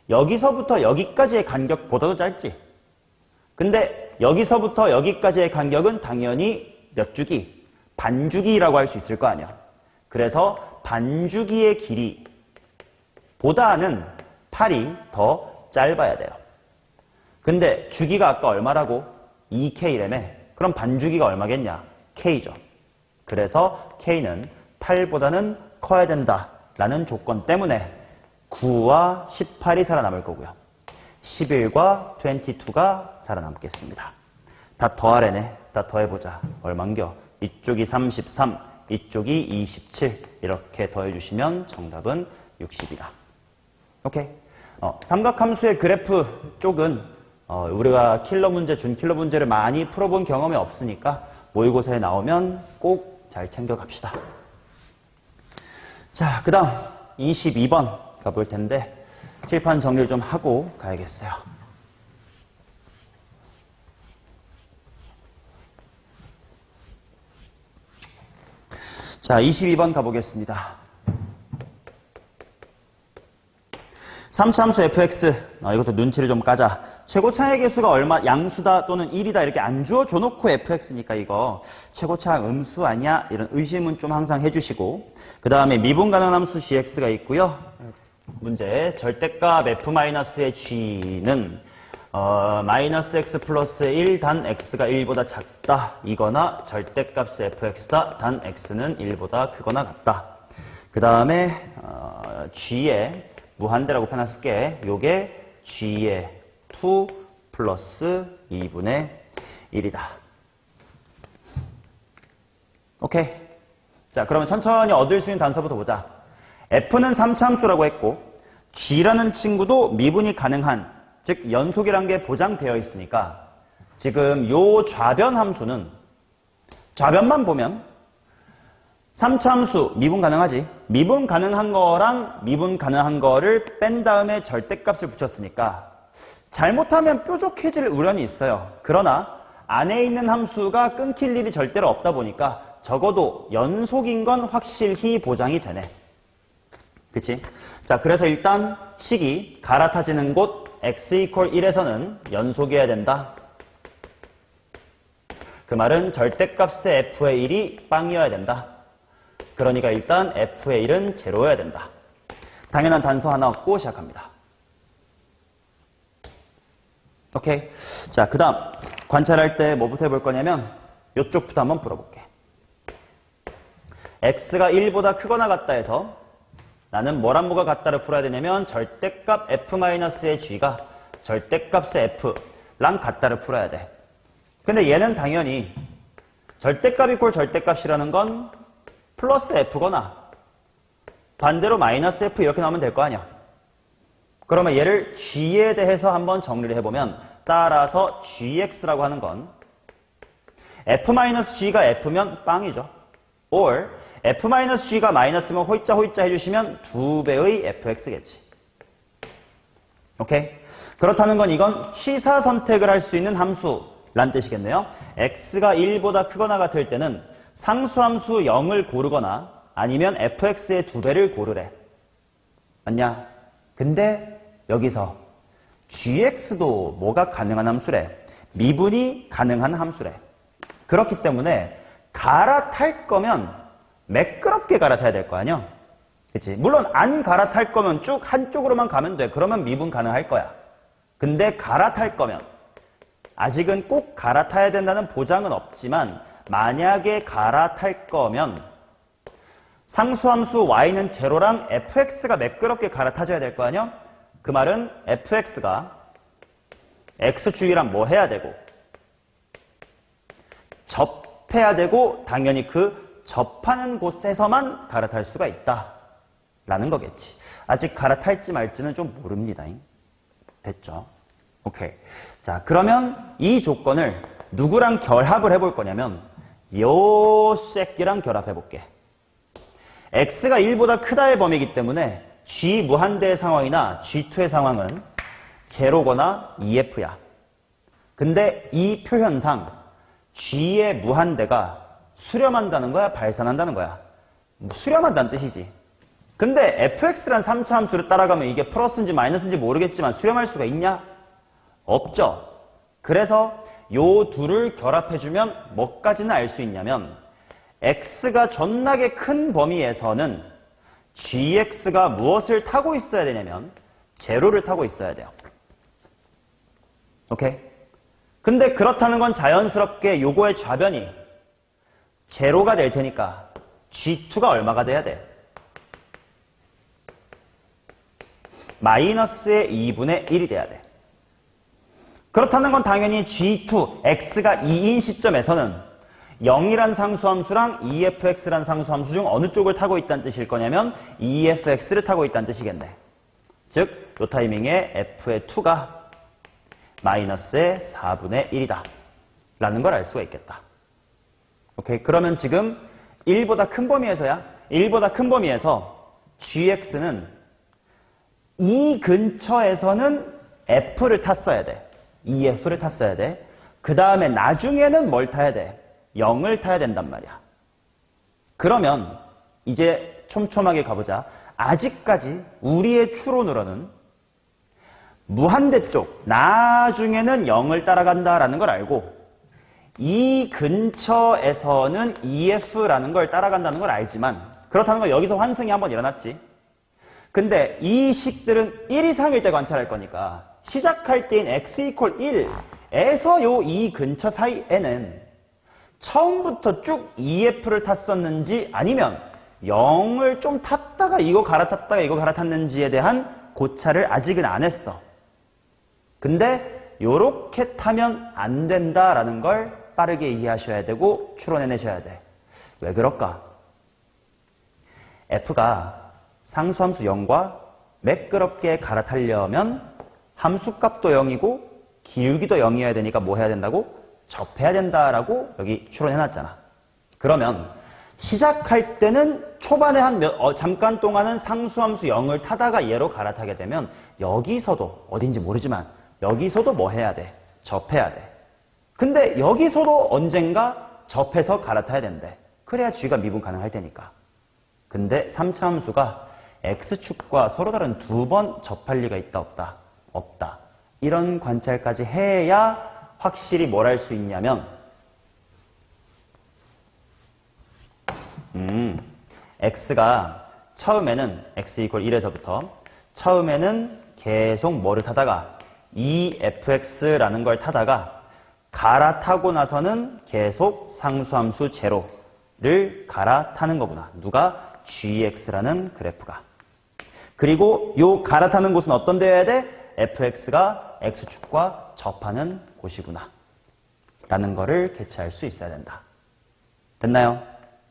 여기서부터 여기까지의 간격보다도 짧지. 근데 여기서부터 여기까지의 간격은 당연히 몇 주기? 반주기라고 할 수 있을 거 아니야. 그래서 반주기의 길이보다는 8이 더 짧아야 돼요. 근데 주기가 아까 얼마라고? 2K라며. 그럼 반주기가 얼마겠냐? K죠. 그래서 K는 8보다는 커야 된다라는 조건 때문에 9와 18이 살아남을 거고요. 11과 22가 살아남겠습니다. 다 더하래네. 다 더해보자. 얼만겨? 이쪽이 33, 이쪽이 27 이렇게 더해주시면 정답은 60이다. 오케이. 삼각함수의 그래프 쪽은 우리가 킬러 문제, 준킬러 문제를 많이 풀어본 경험이 없으니까 모의고사에 나오면 꼭 잘 챙겨갑시다. 자, 그 다음 22번 가볼 텐데 칠판 정리를 좀 하고 가야겠어요. 자, 22번 가보겠습니다. 3차함수 fx, 이것도 눈치를 좀 까자. 최고차의 개수가 얼마, 양수다 또는 1이다 이렇게 안 주어줘놓고 fx니까 이거 최고차 음수 아니야? 이런 의심은 좀 항상 해주시고, 그 다음에 미분 가능한 함수 gx가 있고요. 문제, 절대값 f-의 g는 마이너스 x 플러스 1 단 x가 1보다 작다 이거나 절대값의 fx다 단 x는 1보다 크거나 같다. 그 다음에 g의 무한대라고 표현할게. 요게 g의 2 플러스 2분의 1이다. 오케이. 자, 그러면 천천히 얻을 수 있는 단서부터 보자. f는 3차함수라고 했고 g라는 친구도 미분이 가능한, 즉 연속이란 게 보장되어 있으니까 지금 요 좌변 함수는 좌변만 보면 3차함수 미분 가능하지. 미분 가능한 거랑 미분 가능한 거를 뺀 다음에 절대값을 붙였으니까 잘못하면 뾰족해질 우려는 있어요. 그러나 안에 있는 함수가 끊길 일이 절대로 없다 보니까 적어도 연속인 건 확실히 보장이 되네. 그치? 자, 그래서 일단 식이 갈아타지는 곳 x 이퀄 1에서는 연속이어야 된다. 그 말은 절대값의 f의 1이 빵이어야 된다. 그러니까 일단 f의 1은 제로여야 된다. 당연한 단서 하나 얻고 시작합니다. 오케이. 자, 그 다음 관찰할 때 뭐부터 해볼 거냐면 이쪽부터 한번 풀어볼게. x가 1보다 크거나 같다 해서 나는 뭐랑 뭐가 같다를 풀어야 되냐면 절대값 f-의 g가 절대값의 f랑 같다를 풀어야 돼. 근데 얘는 당연히 절대값 이꼴 절대값이라는 건 플러스 f거나 반대로 마이너스 f 이렇게 나오면 될 거 아니야. 그러면 얘를 g에 대해서 한번 정리를 해보면 따라서 gx라고 하는 건 f-g가 f면 빵이죠. or f-g가 마이너스면 호이자 해주시면 2배의 fx겠지. 오케이? 그렇다는 건 이건 취사 선택을 할 수 있는 함수란 뜻이겠네요. x가 1보다 크거나 같을 때는 상수함수 0을 고르거나 아니면 fx의 2배를 고르래. 맞냐? 근데 여기서 gx도 뭐가 가능한 함수래? 미분이 가능한 함수래. 그렇기 때문에 갈아탈 거면 매끄럽게 갈아타야 될 거 아니야? 그치? 물론 안 갈아탈 거면 쭉 한쪽으로만 가면 돼. 그러면 미분 가능할 거야. 근데 갈아탈 거면 아직은 꼭 갈아타야 된다는 보장은 없지만 만약에 갈아탈 거면 상수함수 y는 제로랑 fx가 매끄럽게 갈아타져야 될 거 아니야? 그 말은 fx가 x축이랑 뭐 해야 되고 접해야 되고 당연히 그 접하는 곳에서만 갈아탈 수가 있다 라는 거겠지. 아직 갈아탈지 말지는 좀 모릅니다. 됐죠? 오케이. 자, 그러면 이 조건을 누구랑 결합을 해볼 거냐면 요 새끼랑 결합해 볼게. x가 1보다 크다의 범위이기 때문에 g 무한대의 상황이나 g2의 상황은 제로거나 EF야. 근데 이 표현상 g의 무한대가 수렴한다는 거야? 발산한다는 거야? 수렴한다는 뜻이지. 근데 fx란 3차 함수를 따라가면 이게 플러스인지 마이너스인지 모르겠지만 수렴할 수가 있냐? 없죠. 그래서 요 둘을 결합해주면 뭐까지는 알 수 있냐면 x가 존나게 큰 범위에서는 gx가 무엇을 타고 있어야 되냐면 제로를 타고 있어야 돼요. 오케이? 근데 그렇다는 건 자연스럽게 요거의 좌변이 제로가 될 테니까 g2가 얼마가 돼야 돼? 마이너스의 2분의 1이 돼야 돼. 그렇다는 건 당연히 g2, x가 2인 시점에서는 0이란 상수함수랑 efx란 상수함수 중 어느 쪽을 타고 있다는 뜻일 거냐면 efx를 타고 있다는 뜻이겠네. 즉, 요 타이밍에 f의 2가 마이너스의 4분의 1이다 라는 걸 알 수가 있겠다. 오케이. 그러면 지금 1보다 큰 범위에서야 1보다 큰 범위에서 gx는 이 근처에서는 F를 탔어야 돼. EF를 탔어야 돼. 그 다음에 나중에는 뭘 타야 돼? 0을 타야 된단 말이야. 그러면 이제 촘촘하게 가보자. 아직까지 우리의 추론으로는 무한대 쪽, 나중에는 0을 따라간다라는 걸 알고 이 근처에서는 EF라는 걸 따라간다는 걸 알지만 그렇다는 건 여기서 환승이 한번 일어났지. 근데 이 식들은 1 이상일 때 관찰할 거니까 시작할 때인 x 이퀄 1에서 요 이 근처 사이에는 처음부터 쭉 EF를 탔었는지 아니면 0을 좀 탔다가 이거 갈아탔다가 이거 갈아탔는지에 대한 고찰을 아직은 안 했어. 근데 요렇게 타면 안 된다라는 걸 빠르게 이해하셔야 되고 추론해내셔야 돼. 왜 그럴까? F가 상수함수 0과 매끄럽게 갈아타려면 함수값도 0이고 기울기도 0이어야 되니까 뭐 해야 된다고? 접해야 된다라고 여기 추론해놨잖아. 그러면 시작할 때는 초반에 잠깐 동안은 상수함수 0을 타다가 얘로 갈아타게 되면 여기서도 어딘지 모르지만 여기서도 뭐 해야 돼? 접해야 돼. 근데 여기서도 언젠가 접해서 갈아타야 된대. 그래야 G가 미분 가능할 테니까. 근데 3차 함수가 X축과 서로 다른 두 번 접할 리가 있다 없다? 없다. 이런 관찰까지 해야 확실히 뭘 할 수 있냐면 X가 처음에는 X 이퀄 1에서부터 처음에는 계속 뭐를 타다가 EFX라는 걸 타다가 갈아타고 나서는 계속 상수함수 제로를 갈아타는 거구나. 누가? GX라는 그래프가. 그리고 요 갈아타는 곳은 어떤 데여야 돼? FX가 X축과 접하는 곳이구나. 라는 거를 캐치할 수 있어야 된다. 됐나요?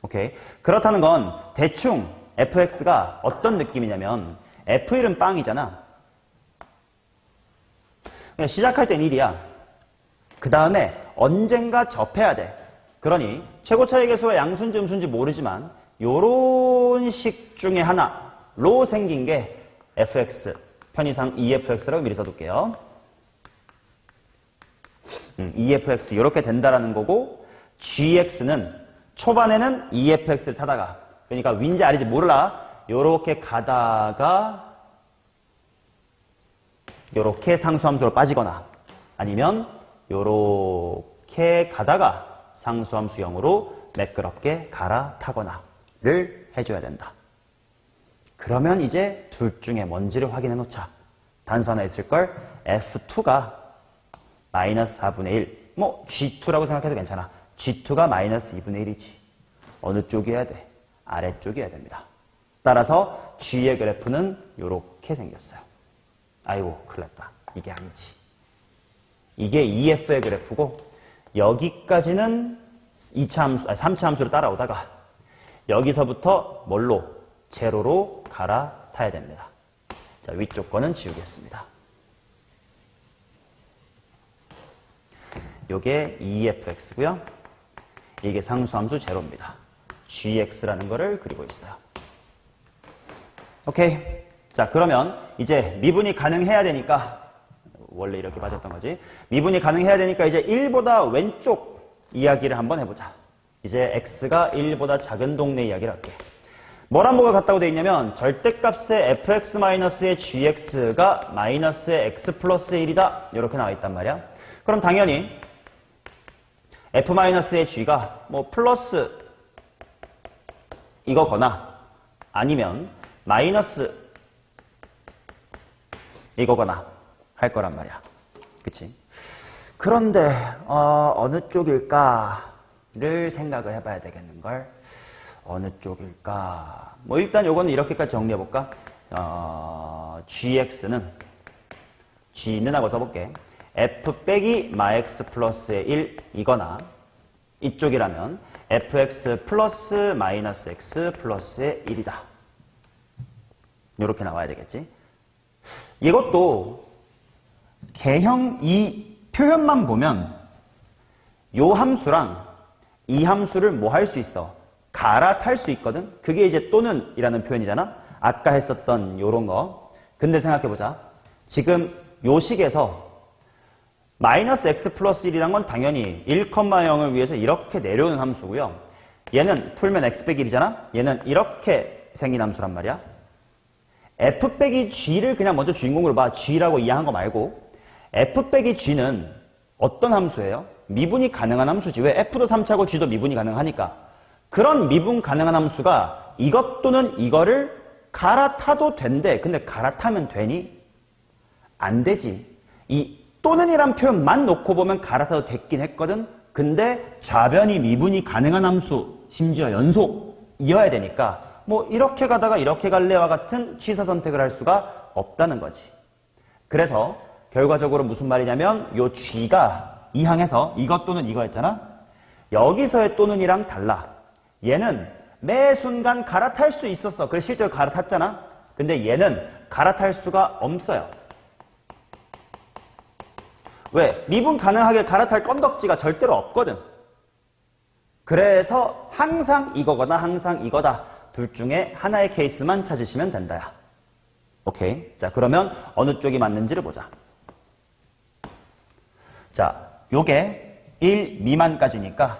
오케이. 그렇다는 건 대충 FX가 어떤 느낌이냐면 F1은 빵이잖아. 그냥 시작할 땐 1이야. 그 다음에 언젠가 접해야 돼. 그러니 최고차의 계수가 양수인지 음수인지 모르지만 요런 식 중에 하나로 생긴 게 fx, 편의상 EFX라고 미리 써둘게요. EFX 이렇게 된다라는 거고 GX는 초반에는 EFX를 타다가 그러니까 윈지 아래인지 몰라. 요렇게 가다가 요렇게 상수함수로 빠지거나 아니면 요렇게 가다가 상수함수 0으로 매끄럽게 갈아타거나를 해줘야 된다. 그러면 이제 둘 중에 뭔지를 확인해 놓자. 단서 하나 있을걸? F2가 마이너스 4분의 1. 뭐 G2라고 생각해도 괜찮아. G2가 마이너스 2분의 1이지. 어느 쪽이어야 돼? 아래쪽이어야 됩니다. 따라서 G의 그래프는 이렇게 생겼어요. 아이고 큰일 났다. 이게 아니지. 이게 EF의 그래프고 여기까지는 3차 함수로 따라오다가 여기서부터 뭘로? 제로로 갈아타야 됩니다. 자, 위쪽 거는 지우겠습니다. 요게 EFX고요. 이게 상수함수 제로입니다. GX라는 거를 그리고 있어요. 오케이. 자, 그러면 이제 미분이 가능해야 되니까 원래 이렇게 맞았던 거지. 미분이 가능해야 되니까 이제 1보다 왼쪽 이야기를 한번 해보자. 이제 X가 1보다 작은 동네 이야기를 할게. 뭐랑 뭐가 같다고 돼 있냐면 절대값의 fx-의 gx가 마이너스의 x 플러스의 1이다. 이렇게 나와 있단 말이야. 그럼 당연히 f-의 g가 뭐 플러스 이거거나 아니면 마이너스 이거거나 할 거란 말이야. 그치? 그런데 어느 쪽일까를 생각을 해봐야 되겠는걸. 어느 쪽일까? 뭐 일단 요거는 이렇게까지 정리해볼까? G는 하고 써볼게. f 빼기 마x 플러스의 1 이거나 이쪽이라면 fx 플러스 마이너스 x 플러스의 1이다. 이렇게 나와야 되겠지? 이것도 개형 이 표현만 보면 요 함수랑 이 함수를 뭐 할 수 있어? 갈아탈 수 있거든? 그게 이제 또는 이라는 표현이잖아? 아까 했었던 요런 거. 근데 생각해보자. 지금 요 식에서 마이너스 x 플러스 1이란 건 당연히 1,0을 위해서 이렇게 내려오는 함수고요. 얘는 풀면 x 빼기 1이잖아? 얘는 이렇게 생긴 함수란 말이야. f 빼기 g를 그냥 먼저 주인공으로 봐. g라고 이해한 거 말고. f 빼기 g는 어떤 함수예요? 미분이 가능한 함수지. 왜? f도 3차고 g도 미분이 가능하니까. 그런 미분 가능한 함수가 이것 또는 이거를 갈아타도 된대. 근데 갈아타면 되니? 안 되지. 이 또는이란 표현만 놓고 보면 갈아타도 됐긴 했거든. 근데 좌변이 미분이 가능한 함수, 심지어 연속이어야 되니까 뭐 이렇게 가다가 이렇게 갈래와 같은 취사 선택을 할 수가 없다는 거지. 그래서 결과적으로 무슨 말이냐면 요 g가 이항에서 이것 또는 이거 했잖아. 여기서의 또는이랑 달라. 얘는 매 순간 갈아탈 수 있었어. 그래서 실제로 갈아탔잖아. 근데 얘는 갈아탈 수가 없어요. 왜? 미분 가능하게 갈아탈 건덕지가 절대로 없거든. 그래서 항상 이거거나 항상 이거다. 둘 중에 하나의 케이스만 찾으시면 된다야. 오케이. 자, 그러면 어느 쪽이 맞는지를 보자. 자, 요게 1 미만까지니까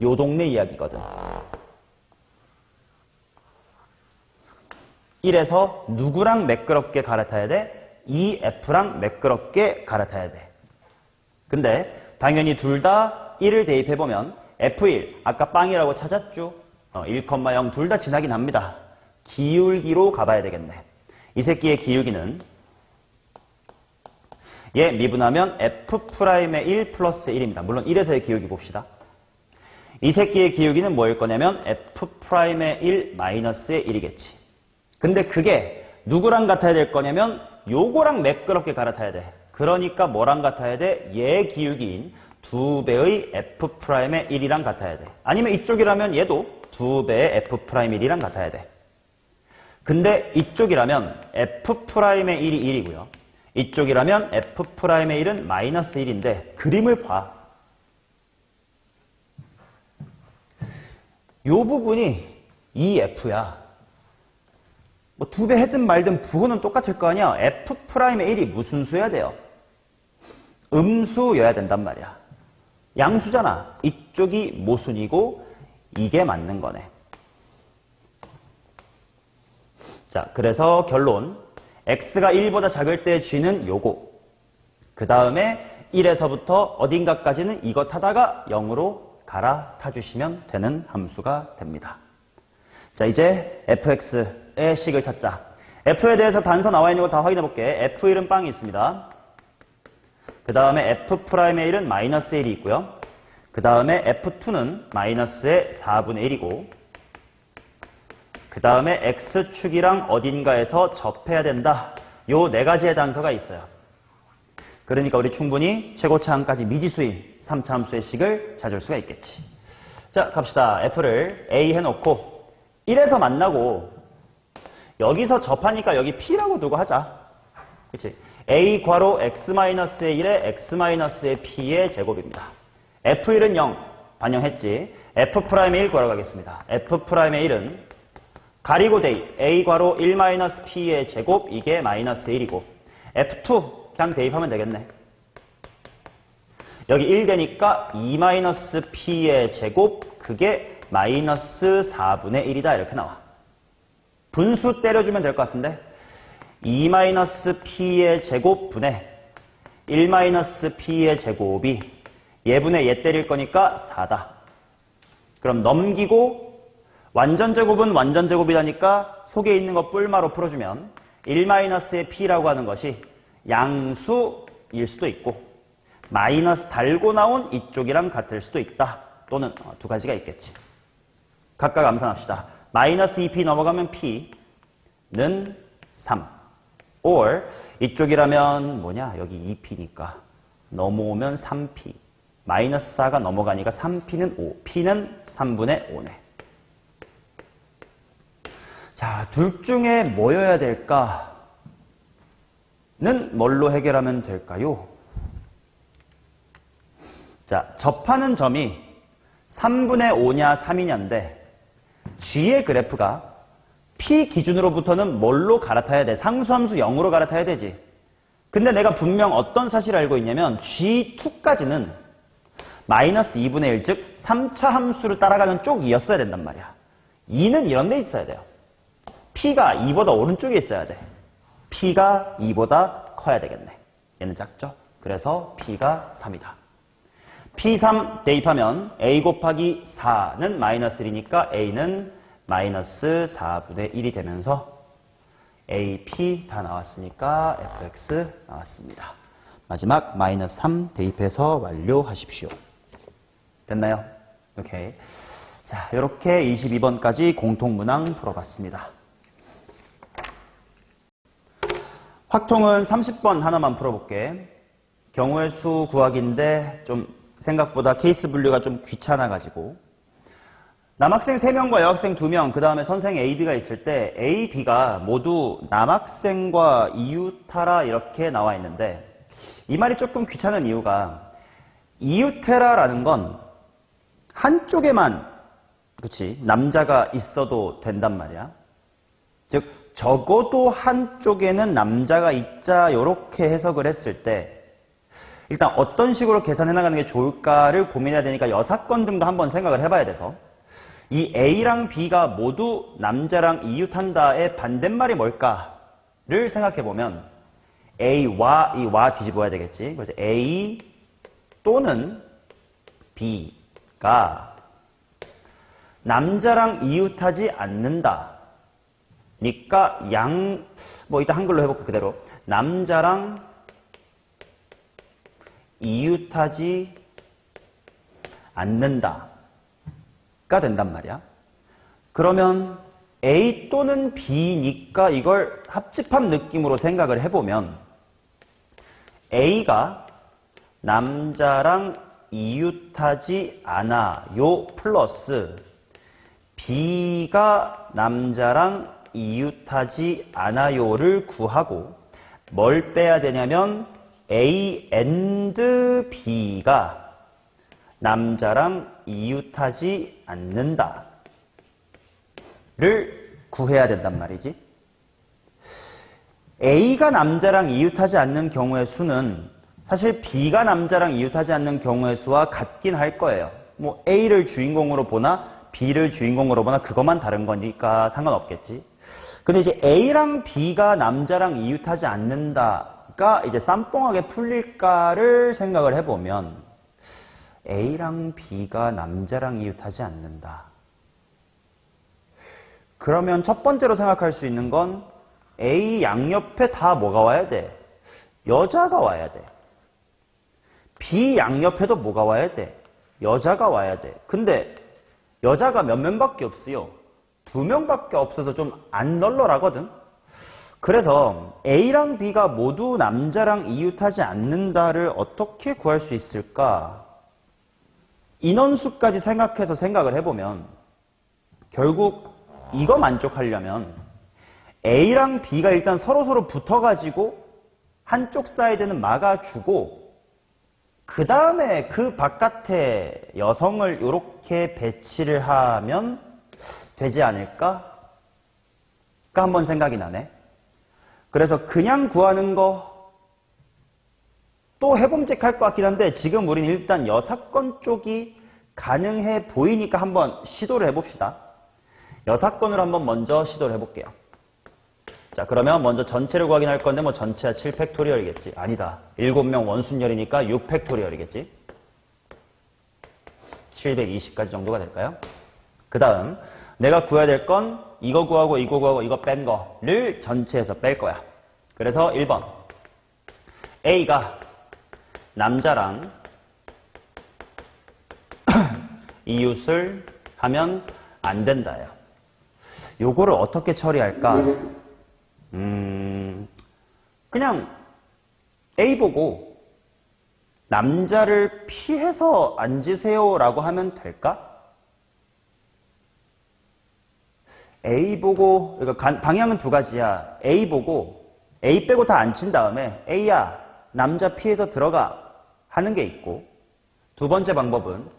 요 동네 이야기거든. 1에서 누구랑 매끄럽게 갈아타야 돼? 2F랑 매끄럽게 갈아타야 돼. 근데 당연히 둘 다 1을 대입해보면 F1, 아까 빵이라고 찾았죠? 1,0 둘 다 지나긴 합니다. 기울기로 가봐야 되겠네. 이 새끼의 기울기는 얘 미분하면 F'의 1 플러스 1입니다. 물론 1에서의 기울기 봅시다. 이 새끼의 기울기는 뭐일 거냐면 F'의 1 마이너스의 1이겠지. 근데 그게 누구랑 같아야 될 거냐면 요거랑 매끄럽게 갈아타야 돼. 그러니까 뭐랑 같아야 돼? 얘 기울기인 2배의 F'의 1이랑 같아야 돼. 아니면 이쪽이라면 얘도 2배의 F'의 1이랑 같아야 돼. 근데 이쪽이라면 F'의 1이 1이고요. 이쪽이라면 F'의 1은 마이너스 1인데 그림을 봐. 요 부분이 2F야. 뭐 2배 했든 말든 부호는 똑같을 거 아니야. F'의 1이 무슨 수여야 돼요? 음수여야 된단 말이야. 양수잖아. 이쪽이 모순이고 이게 맞는 거네. 자, 그래서 결론. x가 1보다 작을 때 g는 요거. 그 다음에 1에서부터 어딘가까지는 이것 하다가 0으로 갈아타 주시면 되는 함수가 됩니다. 자, 이제 fx의 식을 찾자. f에 대해서 단서 나와 있는 거 다 확인해 볼게. f1은 빵이 있습니다. 그 다음에 F'의 1은 마이너스 1이 있고요. 그 다음에 F2는 마이너스의 4분의 1이고 그 다음에 X축이랑 어딘가에서 접해야 된다. 요 네 가지의 단서가 있어요. 그러니까 우리 충분히 최고차항까지 미지수인 3차 함수의 식을 찾을 수가 있겠지. 자, 갑시다. F를 A 해놓고 1에서 만나고 여기서 접하니까 여기 P라고 두고 하자. 그치? A 괄호 X-1의 1에 X-의 P의 제곱입니다. F1은 0 반영했지. F'의 1 구하러가겠습니다. F'의 1은 가리고 대입 A 괄호 1-P의 제곱 이게 마이너스 1이고 F2 그냥 대입하면 되겠네. 여기 1 되니까 2-P의 제곱 그게 마이너스 4분의 1이다 이렇게 나와. 분수 때려주면 될 것 같은데 2-P의 제곱 분의 1-P의 제곱이 얘분의 얘 때릴 거니까 4다. 그럼 넘기고 완전 제곱은 완전 제곱이라니까 속에 있는 거 뿔마로 풀어주면 1-의 P라고 하는 것이 양수일 수도 있고 마이너스 달고 나온 이쪽이랑 같을 수도 있다. 또는 두 가지가 있겠지. 각각 암산합시다. 마이너스 2P 넘어가면 P는 3. or 이쪽이라면 뭐냐? 여기 2P니까 넘어오면 3P. 마이너스 4가 넘어가니까 3P는 5. P는 3분의 5네. 자, 둘 중에 뭐여야 될까는 뭘로 해결하면 될까요? 자, 접하는 점이 3분의 5냐 3이냐인데 G의 그래프가 P 기준으로부터는 뭘로 갈아타야 돼? 상수함수 0으로 갈아타야 되지. 근데 내가 분명 어떤 사실을 알고 있냐면 G2까지는 마이너스 2분의 1, 즉 3차 함수를 따라가는 쪽이었어야 된단 말이야. 2는 이런 데 있어야 돼요. P가 2보다 오른쪽에 있어야 돼. P가 2보다 커야 되겠네. 얘는 작죠? 그래서 P가 3이다. P3 대입하면 A 곱하기 4는 마이너스 1이니까 A는 마이너스 4분의 1이 되면서 AP 다 나왔으니까 FX 나왔습니다. 마지막 마이너스 3 대입해서 완료하십시오. 됐나요? 오케이. 자, 이렇게 22번까지 공통문항 풀어봤습니다. 확통은 30번 하나만 풀어볼게. 경우의 수 구하기인데 좀 생각보다 케이스 분류가 좀 귀찮아가지고 남학생 3명과 여학생 2명, 그 다음에 선생 A, B가 있을 때 A, B가 모두 남학생과 이웃하라 이렇게 나와 있는데 이 말이 조금 귀찮은 이유가 이웃해라라는 건 한쪽에만 그치 남자가 있어도 된단 말이야. 즉 적어도 한쪽에는 남자가 있자 이렇게 해석을 했을 때 일단 어떤 식으로 계산해 나가는 게 좋을까를 고민해야 되니까 여사건 등도 한번 생각을 해봐야 돼서 이 A랑 B가 모두 남자랑 이웃한다의 반대말이 뭘까를 생각해보면 A와 이 와 뒤집어야 되겠지. 그래서 A 또는 B가 남자랑 이웃하지 않는다. 니까 뭐 이따 한글로 해볼게 그대로. 남자랑 이웃하지 않는다가 된단 말이야. 그러면 A 또는 B니까 이걸 합집합 느낌으로 생각을 해보면 A가 남자랑 이웃하지 않아요 플러스 B가 남자랑 이웃하지 않아요를 구하고 뭘 빼야 되냐면 A and B가 남자랑 이웃하지 않는다를 구해야 된단 말이지. A가 남자랑 이웃하지 않는 경우의 수는 사실 B가 남자랑 이웃하지 않는 경우의 수와 같긴 할 거예요. 뭐 A를 주인공으로 보나 B를 주인공으로 보나 그것만 다른 거니까 상관없겠지. 근데 이제 A랑 B가 남자랑 이웃하지 않는다가 이제 쌈뽕하게 풀릴까를 생각을 해보면 A랑 B가 남자랑 이웃하지 않는다. 그러면 첫 번째로 생각할 수 있는 건 A 양옆에 다 뭐가 와야 돼? 여자가 와야 돼. B 양옆에도 뭐가 와야 돼? 여자가 와야 돼. 근데 여자가 몇 명밖에 없어요. 2명밖에 없어서 좀 안 널널하거든. 그래서 A랑 B가 모두 남자랑 이웃하지 않는다를 어떻게 구할 수 있을까? 인원수까지 생각해서 생각을 해보면 결국 이거 만족하려면 A랑 B가 일단 서로서로 붙어가지고 한쪽 사이드는 막아주고 그 다음에 그 바깥에 여성을 이렇게 배치를 하면 되지 않을까? 가 한번 생각이 나네. 그래서 그냥 구하는 거 또 해봄직할 것 같긴 한데 지금 우린 일단 여사건 쪽이 가능해 보이니까 한번 시도를 해봅시다. 여사건으로 한번 먼저 시도를 해볼게요. 자, 그러면 먼저 전체를 구하긴 할 건데 뭐 전체가 7팩토리얼이겠지. 아니다. 7명 원순열이니까 6팩토리얼이겠지. 720까지 정도가 될까요? 그 다음 내가 구해야 될 건 이거 구하고 이거 구하고 이거 뺀 거를 전체에서 뺄 거야. 그래서 1번 A가 남자랑 이웃을 하면 안 된다요. 요거를 어떻게 처리할까? 그냥 A 보고 남자를 피해서 앉으세요라고 하면 될까? A 보고, 그러니까 방향은 두 가지야. A 보고, A 빼고 다 앉힌 다음에 A야, 남자 피해서 들어가 하는 게 있고 두 번째 방법은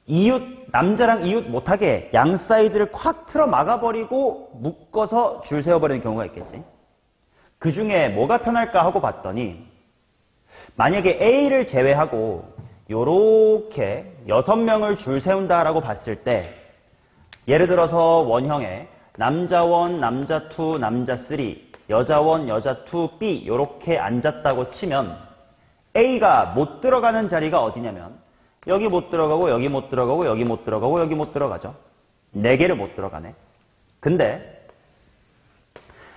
이웃, 남자랑 이웃 못하게 양 사이드를 콱 틀어 막아버리고 묶어서 줄 세워버리는 경우가 있겠지. 그 중에 뭐가 편할까 하고 봤더니 만약에 A를 제외하고 요렇게 6명을 줄 세운다라고 봤을 때 예를 들어서 원형에 남자 1, 남자 2, 남자 3, 여자 1, 여자 2, B 요렇게 앉았다고 치면 A가 못 들어가는 자리가 어디냐면 여기 못 들어가고 여기 못 들어가고 여기 못 들어가고 여기 못 들어가죠. 4개를 못 들어가네. 근데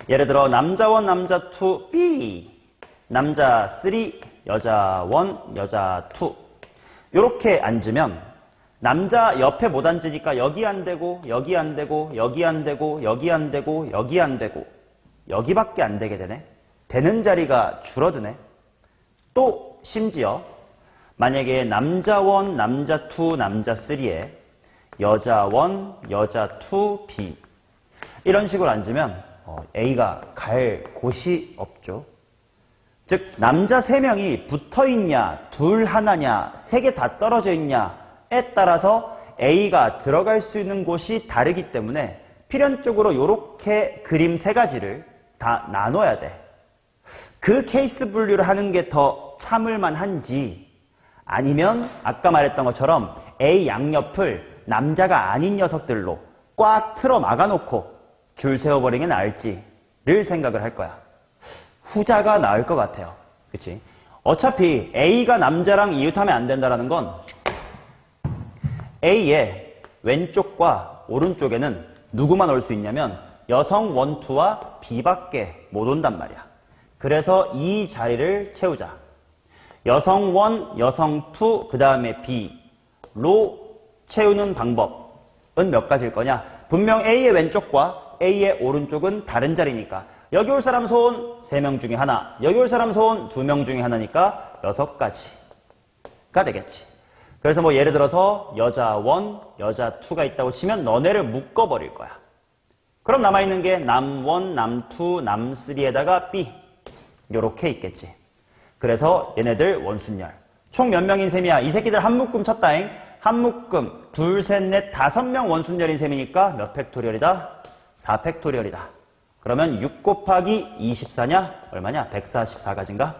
예를 들어 남자 1, 남자 2, B 남자 3, 여자 1, 여자 2 요렇게 앉으면 남자 옆에 못 앉으니까 여기 안 되고 여기 안 되고 여기 안 되고 여기 안 되고 여기 안 되고 여기밖에 안 되게 되네. 되는 자리가 줄어드네. 또 심지어 만약에 남자 1, 남자 2, 남자 3에 여자 1, 여자 2, B 이런 식으로 앉으면 A가 갈 곳이 없죠. 즉 남자 3명이 붙어있냐, 둘 하나냐, 3개 다 떨어져 있냐에 따라서 A가 들어갈 수 있는 곳이 다르기 때문에 필연적으로 이렇게 그림 3가지를 다 나눠야 돼. 그 케이스 분류를 하는 게 더 참을만 한지 아니면 아까 말했던 것처럼 A 양옆을 남자가 아닌 녀석들로 꽉 틀어 막아놓고 줄 세워버리는 게 나을지를 생각을 할 거야. 후자가 나을 것 같아요. 그치? 어차피 A가 남자랑 이웃하면 안 된다는 건 A의 왼쪽과 오른쪽에는 누구만 올 수 있냐면 여성 1, 2와 B밖에 못 온단 말이야. 그래서 이 자리를 채우자. 여성 1, 여성 2, 그 다음에 B로 채우는 방법은 몇 가지일 거냐? 분명 A의 왼쪽과 A의 오른쪽은 다른 자리니까 여기 올 사람 손 3명 중에 하나, 여기 올 사람 손 2명 중에 하나니까 6가지가 되겠지. 그래서 뭐 예를 들어서 여자 1, 여자 2가 있다고 치면 너네를 묶어버릴 거야. 그럼 남아있는 게 남 1, 남 2, 남 3에다가 B 요렇게 있겠지. 그래서 얘네들 원순열. 총 몇 명인 셈이야? 이 새끼들 한 묶음 쳤다잉. 한 묶음 둘, 셋, 넷, 5명 원순열인 셈이니까 몇 팩토리얼이다? 4팩토리얼이다. 그러면 6 곱하기 24냐? 얼마냐? 144가지인가?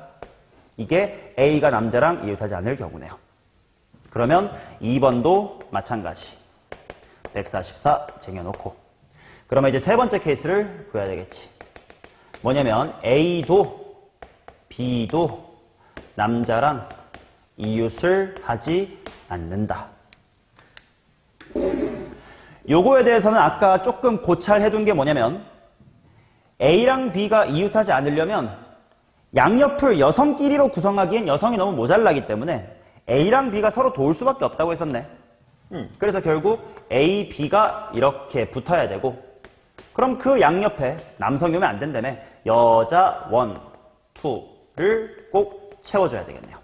이게 A가 남자랑 이웃하지 않을 경우네요. 그러면 2번도 마찬가지. 144 쟁여놓고. 그러면 이제 세 번째 케이스를 구해야 되겠지. 뭐냐면 A도 B도 남자랑 이웃을 하지 않는다. 요거에 대해서는 아까 조금 고찰해둔 게 뭐냐면 A랑 B가 이웃하지 않으려면 양옆을 여성끼리로 구성하기엔 여성이 너무 모자라기 때문에 A랑 B가 서로 도울 수밖에 없다고 했었네. 그래서 결국 A, B가 이렇게 붙어야 되고 그럼 그 양옆에 남성이 오면 안 된다며 여자 1, 2를 꼭 채워줘야 되겠네요.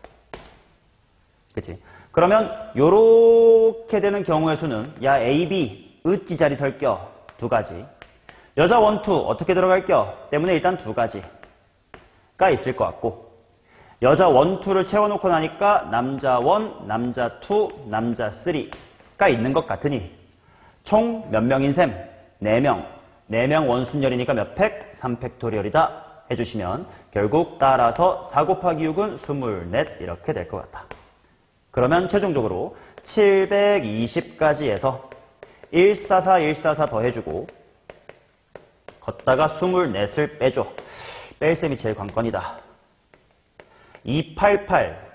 그치? 그러면 요렇게 되는 경우의 수는 야 A, B 으찌 자리 설껴 2가지 여자 1, 2 어떻게 들어갈겨? 때문에 일단 2가지가 있을 것 같고 여자 1, 2를 채워놓고 나니까 남자 1, 남자 2, 남자 3가 있는 것 같으니 총 몇 명인 셈? 4명. 4명 원순열이니까 몇 팩? 3팩토리얼이다 해주시면 결국 따라서 4 곱하기 6은 24 이렇게 될 것 같다. 그러면 최종적으로 720까지에서 144, 144 더해주고 걷다가 24을 빼줘. 뺄셈이 제일 관건이다. 288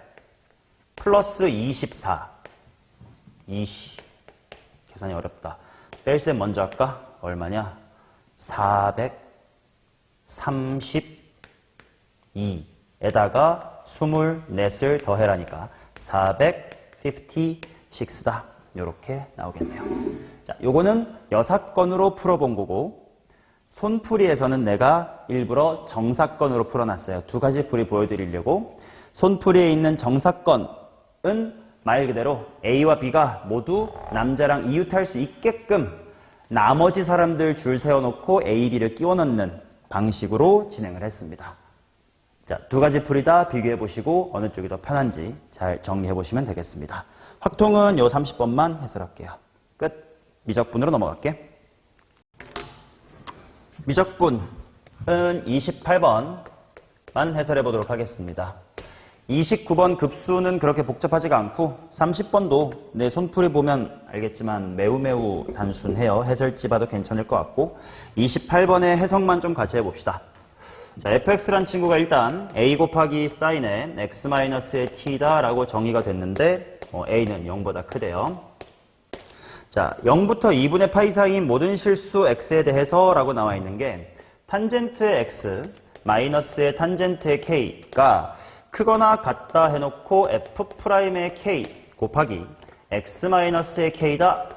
플러스 24 계산이 어렵다. 뺄셈 먼저 할까? 얼마냐? 432에다가 24을 더해라니까 456다. 이렇게 나오겠네요. 자, 요거는 여사건으로 풀어본 거고 손풀이에서는 내가 일부러 정사건으로 풀어놨어요. 2가지 풀이 보여드리려고. 손풀이에 있는 정사건은 말 그대로 A와 B가 모두 남자랑 이웃할 수 있게끔 나머지 사람들 줄 세워놓고 A, B를 끼워 넣는 방식으로 진행을 했습니다. 자, 2가지 풀이 다 비교해 보시고 어느 쪽이 더 편한지 잘 정리해 보시면 되겠습니다. 확통은 요 30번만 해설할게요. 끝. 미적분으로 넘어갈게. 미적분은 28번만 해설해 보도록 하겠습니다. 29번 급수는 그렇게 복잡하지가 않고 30번도 내 손풀이 보면 알겠지만 매우 단순해요. 해설지 봐도 괜찮을 것 같고 28번의 해석만 좀 같이 해봅시다. 자, fx란 친구가 일단 a 곱하기 사인의 x-의 t다 라고 정의가 됐는데 a는 0보다 크대요. 자, 0부터 2분의 파이 사이인 모든 실수 x에 대해서 라고 나와 있는 게 탄젠트의 x, 마이너스의 탄젠트의 k가 크거나 같다 해놓고 f'의 k 곱하기 x-의 k다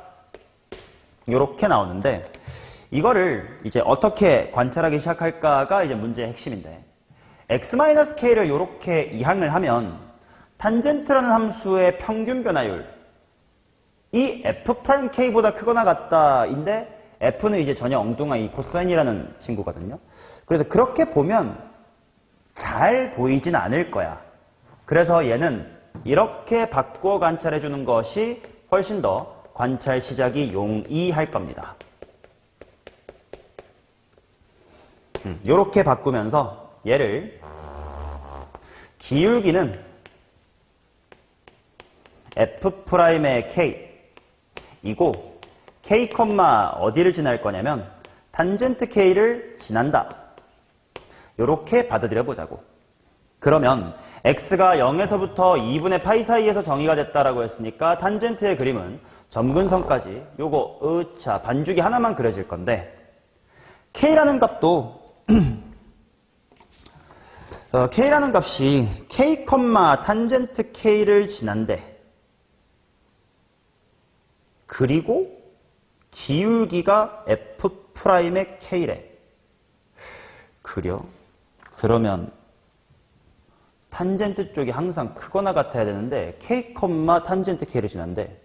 이렇게 나오는데 이거를 이제 어떻게 관찰하기 시작할까가 이제 문제의 핵심인데 x-k를 이렇게 이항을 하면 탄젠트라는 함수의 평균 변화율 이 f'k보다 크거나 같다인데 f는 이제 전혀 엉뚱한 이 코사인이라는 친구거든요. 그래서 그렇게 보면 잘 보이진 않을 거야. 그래서 얘는 이렇게 바꿔 관찰해 주는 것이 훨씬 더 관찰 시작이 용이할 겁니다. 이렇게 바꾸면서 얘를 기울기는 f'의 k 이고 k, 어디를 지날 거냐면 탄젠트 k를 지난다. 이렇게 받아들여 보자고. 그러면 x가 0에서부터 2분의 파이 사이에서 정의가 됐다라고 했으니까 탄젠트의 그림은 점근선까지 요거 반죽이 하나만 그려질 건데 k라는 값도 k라는 값이 k, 탄젠트 k를 지난데 그리고 기울기가 f'의 k래. 그려? 그러면 탄젠트 쪽이 항상 크거나 같아야 되는데 k, 탄젠트 k를 지난데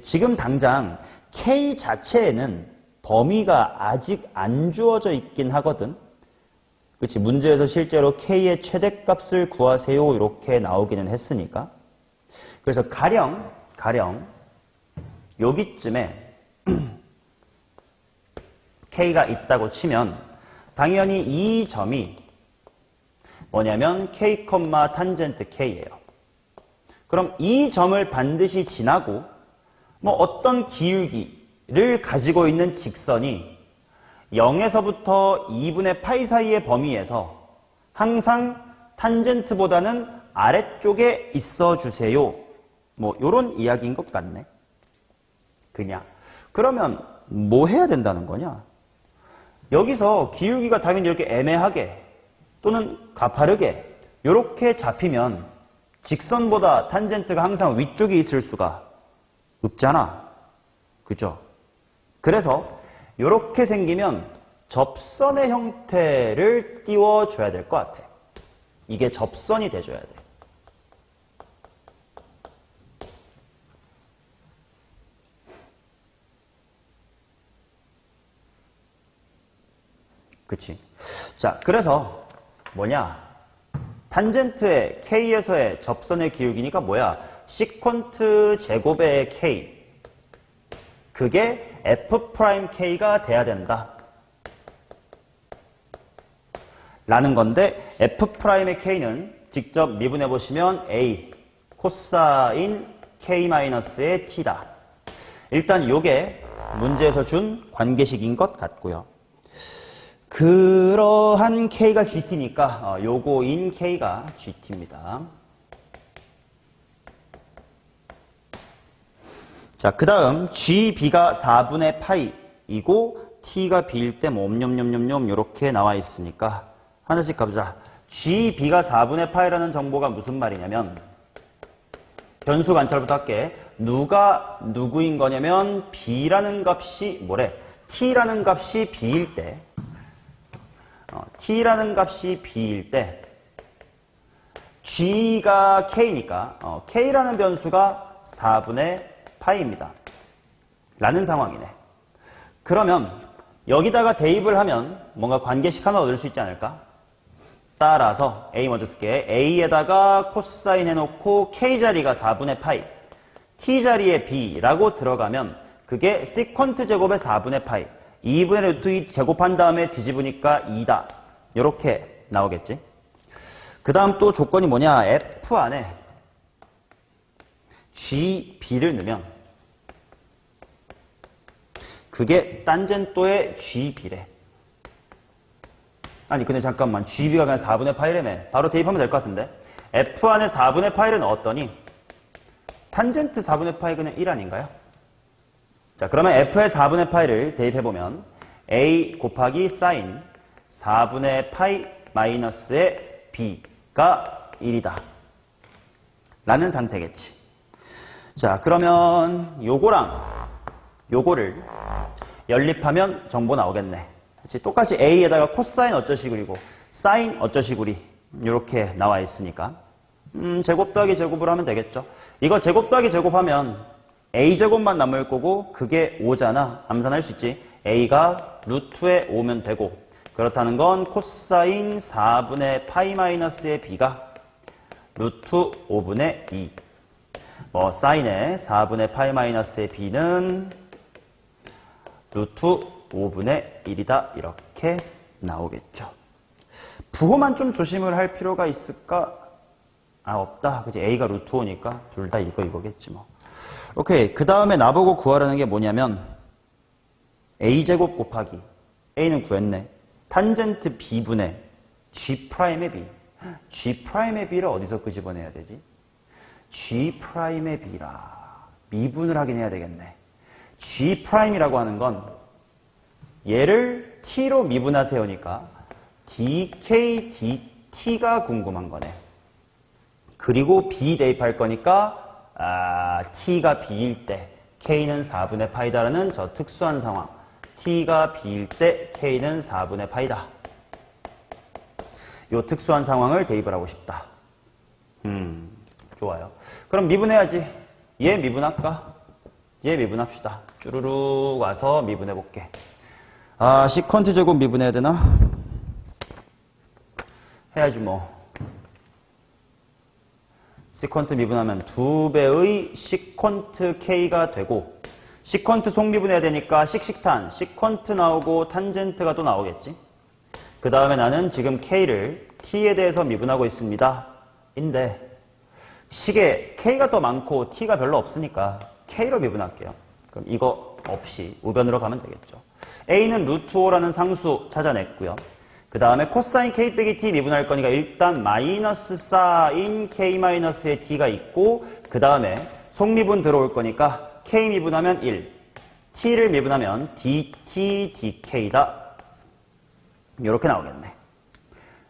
지금 당장 k 자체에는 범위가 아직 안 주어져 있긴 하거든. 그치? 문제에서 실제로 k의 최대값을 구하세요 이렇게 나오기는 했으니까. 그래서 가령 여기쯤에 k가 있다고 치면 당연히 이 점이 뭐냐면 k, 탄젠트 k예요. 그럼 이 점을 반드시 지나고 뭐 어떤 기울기를 가지고 있는 직선이 0에서부터 2분의 파이 사이의 범위에서 항상 탄젠트보다는 아래쪽에 있어 주세요. 뭐 이런 이야기인 것 같네. 그냥. 그러면 뭐 해야 된다는 거냐? 여기서 기울기가 당연히 이렇게 애매하게 또는 가파르게 이렇게 잡히면 직선보다 탄젠트가 항상 위쪽에 있을 수가 없잖아. 그죠? 그래서 이렇게 생기면 접선의 형태를 띄워줘야 될 것 같아. 이게 접선이 돼줘야 돼. 그치? 자, 그래서 뭐냐? 탄젠트의 k에서의 접선의 기울기니까 뭐야? 시퀀트 제곱의 k. 그게 f'k가 돼야 된다. 라는 건데 f'의 k는 직접 미분해 보시면 a 코사인 k-의 t다. 일단 요게 문제에서 준 관계식인 것 같고요. 그러한 k가 gt니까 요거인 k가 gt입니다. 자, 그 다음 gb가 4분의 파이이고 t가 b일 때 뭐 옴뇸뇸뇸뇸 이렇게 나와 있으니까 하나씩 가보자. gb가 4분의 파이라는 정보가 무슨 말이냐면 변수 관찰부터 할게. 누가 누구인 거냐면 b라는 값이 뭐래? t라는 값이 b일 때 t라는 값이 b일 때 g가 k니까 k라는 변수가 4분의 파이입니다. 라는 상황이네. 그러면 여기다가 대입을 하면 뭔가 관계식 하나 얻을 수 있지 않을까? 따라서 a 먼저 쓸게. a에다가 코사인 해놓고 k 자리가 4분의 파이, t자리에 b라고 들어가면 그게 시컨트 제곱의 4분의 파이 2분의 루트 2 제곱한 다음에 뒤집으니까 2다. 이렇게 나오겠지. 그 다음 또 조건이 뭐냐. f 안에 gb를 넣으면 그게 딴젠또의 gb래. 아니 근데 잠깐만 gb가 그냥 4분의 파이라며. 바로 대입하면 될 것 같은데. f 안에 4분의 파이를 넣었더니 탄젠트 4분의 파이 그냥 1 아닌가요? 자 그러면 f의 4분의 파이를 대입해보면 a 곱하기 사인 4분의 파이 마이너스의 b가 1이다. 라는 상태겠지. 자 그러면 요거랑 요거를 연립하면 정보 나오겠네. 그치? 똑같이 a에다가 코사인 어쩌시구리고 사인 어쩌시구리 이렇게 나와 있으니까 제곱 더하기 제곱을 하면 되겠죠. 이거 제곱 더하기 제곱하면 a제곱만 남을 거고 그게 5잖아. 암산할 수 있지. a가 루트에 5면 되고 그렇다는 건 코사인 4분의 파이 마이너스의 b가 루트 5분의 2 사인의 4분의 파이 마이너스의 b는 루트 5분의 1이다. 이렇게 나오겠죠. 부호만 좀 조심을 할 필요가 있을까? 없다. 그치? a가 루트 5니까 둘 다 이거겠지 뭐. 오케이. 그 다음에 나보고 구하라는 게 뭐냐면 a제곱 곱하기 a는 구했네. 탄젠트 b분의 g'의 b. g'의 b를 어디서 끄집어내야 되지? g'의 b라. 미분을 하긴 해야 되겠네. g'이라고 하는 건 얘를 t로 미분하세요니까 dk dt가 궁금한 거네. 그리고 b 대입할 거니까 t가 b일 때 k는 4분의 파이다라는 저 특수한 상황. t가 b일 때 k는 4분의 파이다. 요 특수한 상황을 대입을 하고 싶다. 좋아요. 그럼 미분해야지. 얘 미분할까? 얘 미분합시다. 쭈루룩 와서 미분해볼게. 시컨트 제곱 미분해야 되나? 해야지 뭐. 시컨트 미분하면 2배의 시컨트 k가 되고 시컨트 속미분해야 되니까 식식탄, 시컨트 나오고 탄젠트가 또 나오겠지. 그 다음에 나는 지금 k를 t에 대해서 미분하고 있습니다. 인데 식에 k가 더 많고 t가 별로 없으니까 k로 미분할게요. 그럼 이거 없이 우변으로 가면 되겠죠. a는 루트 5라는 상수 찾아냈고요. 그 다음에 코사인 k 빼기 t 미분할 거니까 일단 마이너스 사인 k 마이너스의 t가 있고 그 다음에 속미분 들어올 거니까 k 미분하면 1, t를 미분하면 dt, dk다. 이렇게 나오겠네.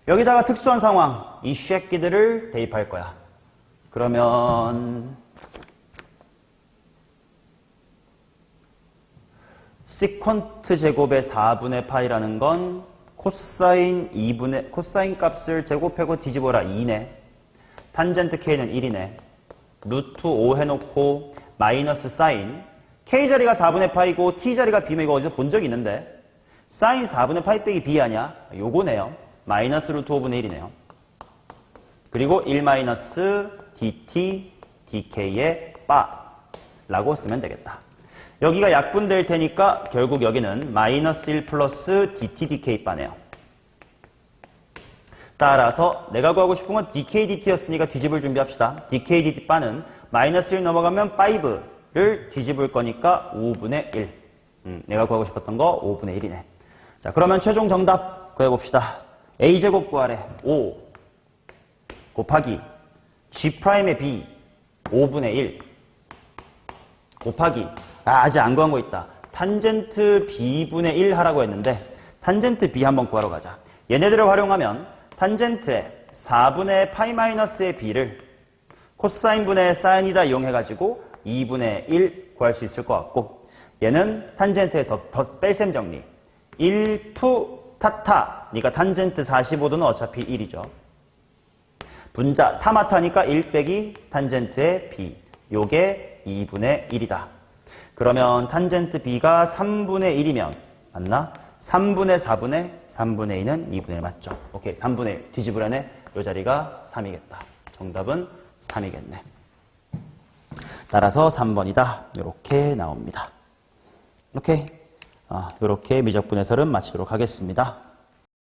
여기다가 특수한 상황, 이 쉐끼들을 대입할 거야. 그러면 시컨트 제곱의 4분의 파이라는 건 코사인 값을 제곱하고 뒤집어라 2네. 탄젠트 k는 1이네. 루트 5 해놓고 마이너스 사인 k자리가 4분의 파이고 t자리가 b면 이거 어디서 본 적이 있는데 사인 4분의 파이 빼기 b 아니야? 요거네요. 마이너스 루트 5분의 1이네요. 그리고 1 마이너스 dt dk의 바라고 쓰면 되겠다. 여기가 약분될 테니까 결국 여기는 마이너스 1 플러스 dt dk 바네요. 따라서 내가 구하고 싶은 건 dk dt였으니까 뒤집을 준비합시다. dk dt 바는 마이너스 1 넘어가면 5를 뒤집을 거니까 5분의 1. 내가 구하고 싶었던 거 5분의 1이네. 자, 그러면 최종 정답 구해봅시다. a제곱 구하래. 5 곱하기 g'의 b 5분의 1 곱하기 아직 안 구한 거 있다. 탄젠트 b분의 1 하라고 했는데 탄젠트 b 한번 구하러 가자. 얘네들을 활용하면 탄젠트의 4분의 파이 마이너스의 b를 코사인분의 사인이다 이용해가지고 2분의 1 구할 수 있을 것 같고 얘는 탄젠트에서 더 뺄셈 정리 1 투 타타 그러니까 탄젠트 45도는 어차피 1이죠. 분자 타마타니까 1 빼기 탄젠트의 b 요게 2분의 1이다. 그러면 탄젠트 b가 3분의 1이면 맞나? 3분의 4분의 3분의 2는 2분의 1 맞죠? 오케이 3분의 1 뒤집으려네 요 자리가 3이겠다. 정답은 3이겠네. 따라서 3번이다. 이렇게 나옵니다. 이렇게 미적분 해설은 마치도록 하겠습니다.